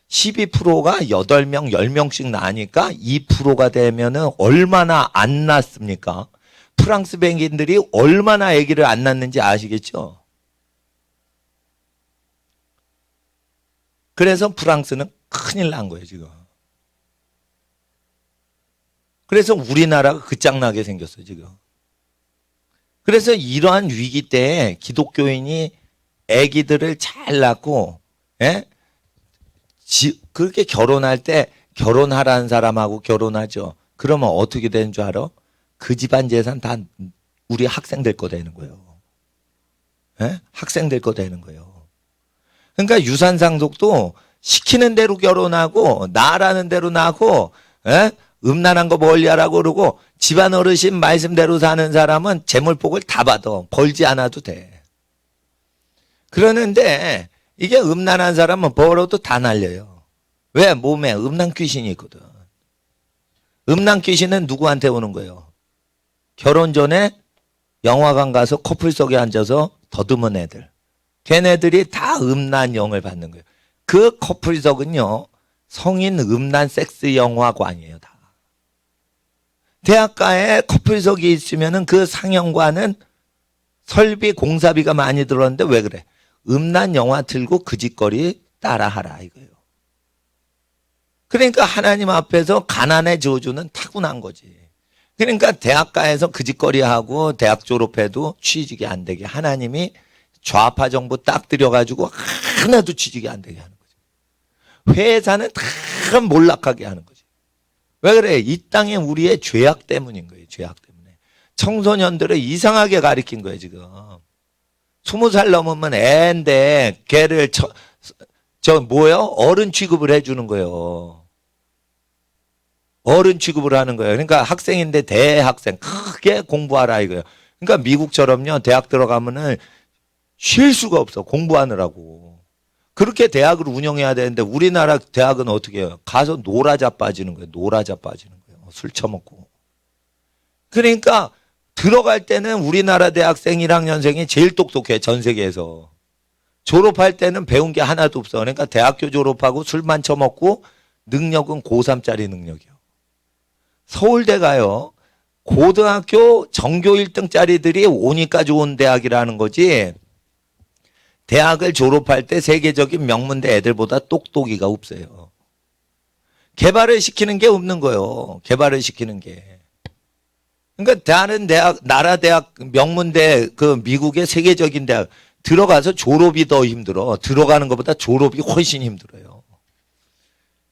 12%가 8명, 10명씩 나니까 2%가 되면은 얼마나 안 낳습니까? 프랑스 백인들이 얼마나 아기를 안 낳는지 아시겠죠? 그래서 프랑스는 큰일 난 거예요, 지금. 그래서 우리나라가 끝장나게 생겼어요, 지금. 그래서 이러한 위기 때 기독교인이 아기들을 잘 낳고, 예? 그렇게 결혼할 때 결혼하라는 사람하고 결혼하죠. 그러면 어떻게 되는 줄 알아? 그 집안 재산 다 우리 학생들 거 되는 거예요. 예? 학생들 거 되는 거예요. 그러니까 유산상속도 시키는 대로 결혼하고 나라는 대로 나고, 예? 음란한 거 멀리하라고 그러고 집안 어르신 말씀대로 사는 사람은 재물복을 다 받아. 벌지 않아도 돼. 그러는데 이게 음란한 사람은 벌어도 다 날려요. 왜? 몸에 음란 귀신이 있거든. 음란 귀신은 누구한테 오는 거예요? 결혼 전에 영화관 가서 커플석에 앉아서 더듬은 애들. 걔네들이 다 음란 영을 받는 거예요. 그 커플석은요, 성인 음란 섹스 영화관이에요, 다. 대학가에 커플석이 있으면은 그 상영관은 설비 공사비가 많이 들었는데 왜 그래? 음란 영화 틀고 그 짓거리 따라하라 이거예요. 그러니까 하나님 앞에서 가난의 저주는 타고난 거지. 그러니까 대학가에서 그 짓거리하고 대학 졸업해도 취직이 안 되게 하나님이 좌파 정부 딱 들여가지고 하나도 취직이 안 되게 하는 거지. 회사는 다 몰락하게 하는 거지. 왜 그래? 이 땅에 우리의 죄악 때문인 거예요. 죄악 때문에. 청소년들을 이상하게 가리킨 거예요, 지금. 20살 넘으면 애인데 걔를 어른 취급을 해주는 거예요. 어른 취급을 하는 거예요. 그러니까 학생인데 대학생 크게 공부하라 이거예요. 그러니까 미국처럼요. 대학 들어가면은 쉴 수가 없어. 공부하느라고. 그렇게 대학을 운영해야 되는데 우리나라 대학은 어떻게 해요? 가서 놀아자 빠지는 거예요. 놀아자 빠지는 거예요. 술 처먹고. 그러니까 들어갈 때는 우리나라 대학생 1학년생이 제일 똑똑해. 전 세계에서. 졸업할 때는 배운 게 하나도 없어. 그러니까 대학교 졸업하고 술만 처먹고 능력은 고3짜리 능력이요. 서울대 가요. 고등학교 전교 1등짜리들이 오니까 좋은 대학이라는 거지. 대학을 졸업할 때 세계적인 명문대 애들보다 똑똑이가 없어요. 개발을 시키는 게 없는 거예요. 개발을 시키는 게. 그러니까 다른 대학, 나라 대학, 명문대, 그 미국의 세계적인 대학 들어가서 졸업이 더 힘들어. 들어가는 것보다 졸업이 훨씬 힘들어요.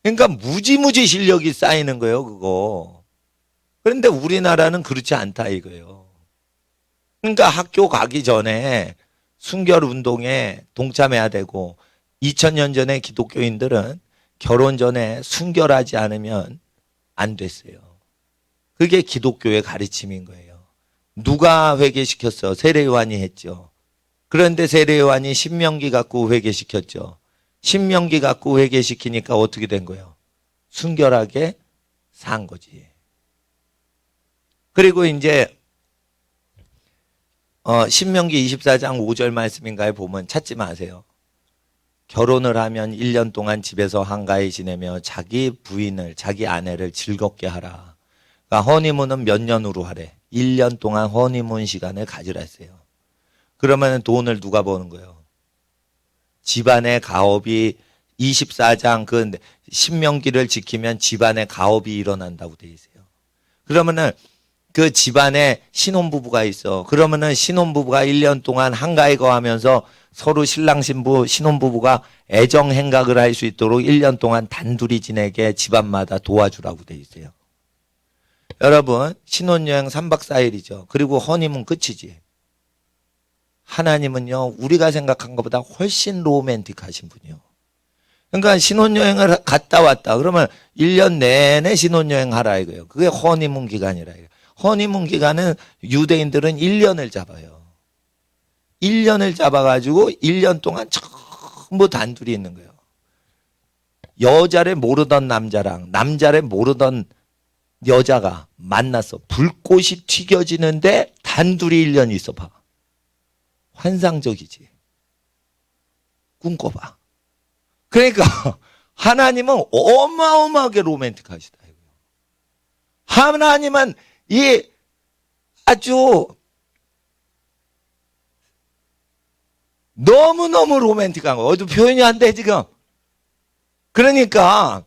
그러니까 무지무지 실력이 쌓이는 거예요, 그거. 그런데 우리나라는 그렇지 않다 이거예요. 그러니까 학교 가기 전에 순결 운동에 동참해야 되고 2000년 전에 기독교인들은 결혼 전에 순결하지 않으면 안 됐어요. 그게 기독교의 가르침인 거예요. 누가 회개시켰어? 세례요한이 했죠. 그런데 세례요한이 신명기 갖고 회개시켰죠. 신명기 갖고 회개시키니까 어떻게 된 거예요? 순결하게 산 거지. 그리고 이제 신명기 24장 5절 말씀인가에 보면 찾지 마세요. 결혼을 하면 1년 동안 집에서 한가히 지내며 자기 부인을, 자기 아내를 즐겁게 하라. 그러니까 허니문은 몇 년으로 하래? 1년 동안 허니문 시간을 가지라 했어요. 그러면 돈을 누가 버는 거예요? 집안의 가업이 24장 그 신명기를 지키면 집안의 가업이 일어난다고 돼 있어요. 그러면은 그 집안에 신혼부부가 있어. 그러면은 신혼부부가 1년 동안 한가히 거하면서 서로 신랑 신부 신혼부부가 애정 행각을 할 수 있도록 1년 동안 단둘이 지내게 집안마다 도와주라고 돼 있어요. 여러분 신혼여행 3박 4일이죠. 그리고 허니문 끝이지. 하나님은요 우리가 생각한 것보다 훨씬 로맨틱하신 분이요. 그러니까 신혼여행을 갔다 왔다 그러면 1년 내내 신혼여행 하라 이거예요. 그게 허니문 기간이라 이거예요. 허니문 기간은 유대인들은 1년을 잡아요. 1년을 잡아가지고 1년 동안 전부 단둘이 있는 거예요. 여자를 모르던 남자랑 남자를 모르던 여자가 만났어. 불꽃이 튀겨지는데 단둘이 1년 있어 봐. 환상적이지. 꿈꿔봐. 그러니까 하나님은 어마어마하게 로맨틱하시다. 하나님은 이 아주 너무너무 로맨틱한 거. 어디 표현이 안 돼 지금. 그러니까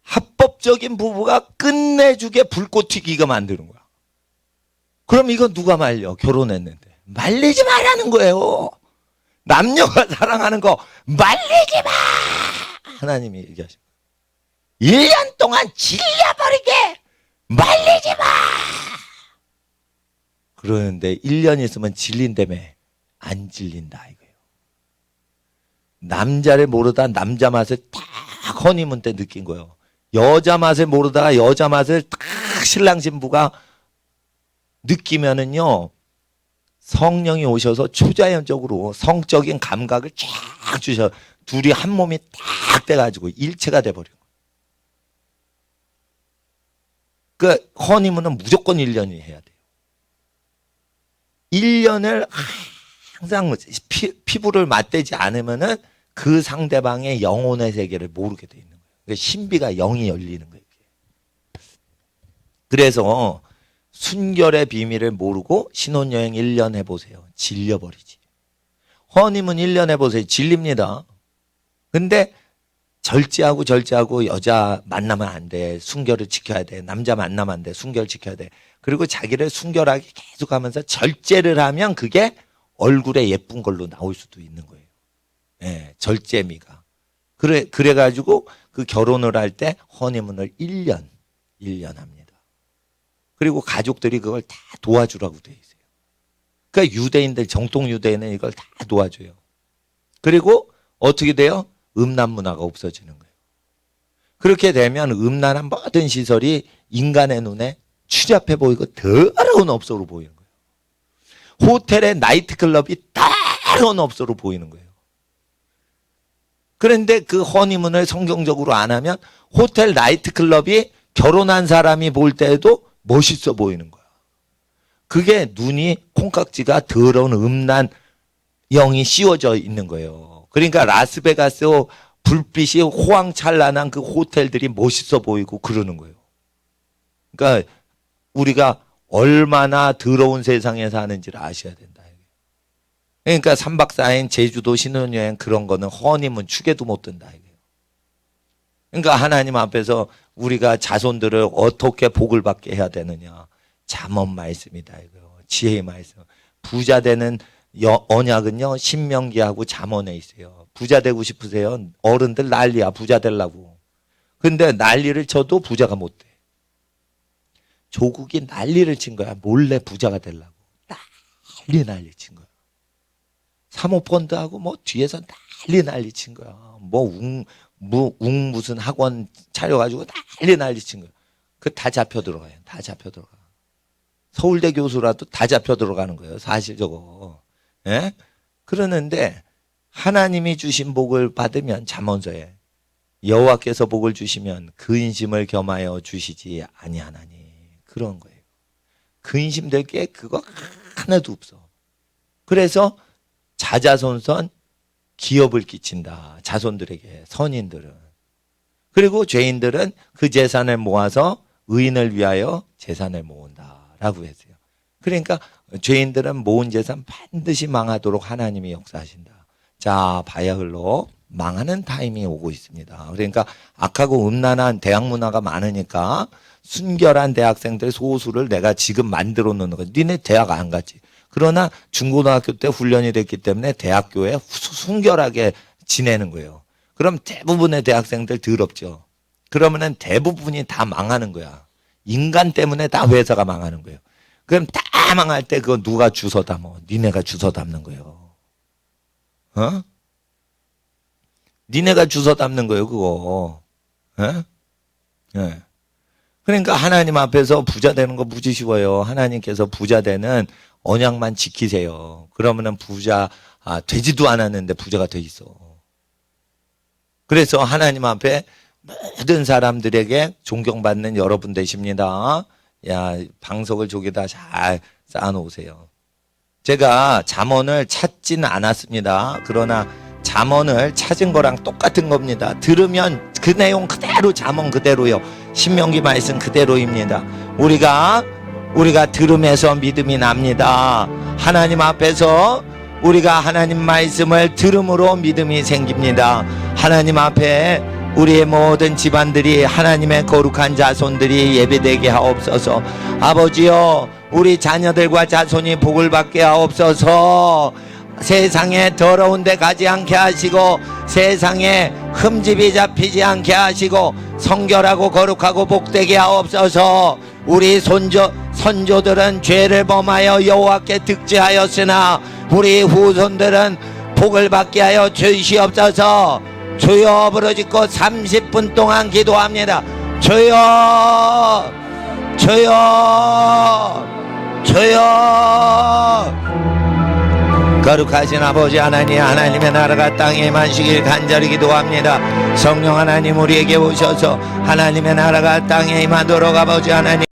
합법적인 부부가 끝내주게 불꽃 튀기게 만드는 거야. 그럼 이건 누가 말려? 결혼했는데. 말리지 말라는 거예요. 남녀가 사랑하는 거 말리지 마! 하나님이 얘기하신 거예요. 1년 동안 질려버리게 말리지 마! 그러는데 1년 있으면 질린다며. 안 질린다 이거예요. 남자를 모르다 남자 맛을 딱 허니문 때 느낀 거예요. 여자 맛을 모르다가 여자 맛을 딱 신랑 신부가 느끼면은요 성령이 오셔서 초자연적으로 성적인 감각을 쫙 주셔. 둘이 한 몸이 딱 돼가지고 일체가 돼버려. 그 허니문은 무조건 1년이 해야 돼요. 1년을 항상 피부를 맞대지 않으면은 그 상대방의 영혼의 세계를 모르게 돼 있는 거예요. 그러니까 신비가 영이 열리는 거예요. 그래서 순결의 비밀을 모르고 신혼여행 1년 해보세요. 질려버리지. 허니문 1년 해보세요. 질립니다. 근데 절제하고 여자 만나면 안 돼. 순결을 지켜야 돼. 남자 만나면 안 돼. 순결 지켜야 돼. 그리고 자기를 순결하게 계속하면서 절제를 하면 그게 얼굴에 예쁜 걸로 나올 수도 있는 거예요. 예, 절제미가. 그래가지고 그 결혼을 할 때 허니문을 1년 합니다. 그리고 가족들이 그걸 다 도와주라고 돼 있어요. 그러니까 유대인들, 정통 유대인은 이걸 다 도와줘요. 그리고 어떻게 돼요? 음란 문화가 없어지는 거예요. 그렇게 되면 음란한 모든 시설이 인간의 눈에 추잡해 보이고 더러운 업소로 보이는 거예요. 호텔의 나이트클럽이 더러운 업소로 보이는 거예요. 그런데 그 허니문을 성경적으로 안 하면 호텔 나이트클럽이 결혼한 사람이 볼 때에도 멋있어 보이는 거야. 그게 눈이 콩깍지가 더러운 음란 영이 씌워져 있는 거예요. 그러니까 라스베가스 불빛이 호황찬란한 그 호텔들이 멋있어 보이고 그러는 거예요. 그러니까 우리가 얼마나 더러운 세상에 사는지를 아셔야 된다. 그러니까 3박 4일 제주도 신혼여행 그런 거는 허니문 축에도 못 든다. 그러니까 하나님 앞에서 우리가 자손들을 어떻게 복을 받게 해야 되느냐. 잠언 말씀이다. 이거 지혜의 말씀. 부자 되는 언약은요 신명기하고 잠언에 있어요. 부자 되고 싶으세요? 어른들 난리야 부자 되려고. 근데 난리를 쳐도 부자가 못 돼. 조국이 난리를 친 거야. 몰래 부자가 되려고. 난리 친 거야. 사모펀드하고 뭐 뒤에서 난리 친 거야. 무슨 학원 차려가지고 난리 친 거예요. 그 다 잡혀 들어가요. 다 잡혀 들어가. 서울대 교수라도 다 잡혀 들어가는 거예요. 사실 저거. 예? 그러는데 하나님이 주신 복을 받으면 잠언서에 여호와께서 복을 주시면 근심을 겸하여 주시지 아니하나니 그런 거예요. 근심될 게 그거 하나도 없어. 그래서 자자손손 기업을 끼친다. 자손들에게, 선인들은. 그리고 죄인들은 그 재산을 모아서 의인을 위하여 재산을 모은다라고 했어요. 그러니까 죄인들은 모은 재산 반드시 망하도록 하나님이 역사하신다. 자, 봐야 흘러 망하는 타임이 오고 있습니다. 그러니까 악하고 음란한 대학 문화가 많으니까 순결한 대학생들 소수를 내가 지금 만들어 놓는 거지. 니네 대학 안 갔지. 그러나 중고등학교 때 훈련이 됐기 때문에 대학교에 순결하게 지내는 거예요. 그럼 대부분의 대학생들 더럽죠. 그러면은 대부분이 다 망하는 거야. 인간 때문에 다 회사가 망하는 거예요. 그럼 다 망할 때 그거 누가 주워 담어? 니네가 주워 담는 거예요. 어? 니네가 주워 담는 거예요, 그거. 어? 예. 그러니까 하나님 앞에서 부자 되는 거 무지 쉬워요. 하나님께서 부자 되는 언약만 지키세요. 그러면은 부자 되지도 않았는데 부자가 돼 있어. 그래서 하나님 앞에 모든 사람들에게 존경받는 여러분 되십니다. 야, 방석을 저기다 잘 쌓아놓으세요. 제가 잠언을 찾지는 않았습니다. 그러나 잠언을 찾은 거랑 똑같은 겁니다. 들으면 그 내용 그대로 잠언 그대로요. 신명기 말씀 그대로입니다. 우리가 들음에서 믿음이 납니다. 하나님 앞에서 우리가 하나님 말씀을 들음으로 믿음이 생깁니다. 하나님 앞에 우리의 모든 집안들이 하나님의 거룩한 자손들이 예배되게 하옵소서. 아버지여, 우리 자녀들과 자손이 복을 받게 하옵소서. 세상에 더러운 데 가지 않게 하시고 세상에 흠집이 잡히지 않게 하시고 성결하고 거룩하고 복되게 하옵소서. 우리 선조들은 죄를 범하여 여호와께 득죄하였으나 우리 후손들은 복을 받게 하여 주시옵소서. 주여 부르짖고 30분 동안 기도합니다. 주여, 주여, 주여. 거룩하신 아버지 하나님, 하나님의 나라가 땅에 임하시길 간절히 기도합니다. 성령 하나님 우리에게 오셔서 하나님의 나라가 땅에 임하도록 아버지 하나님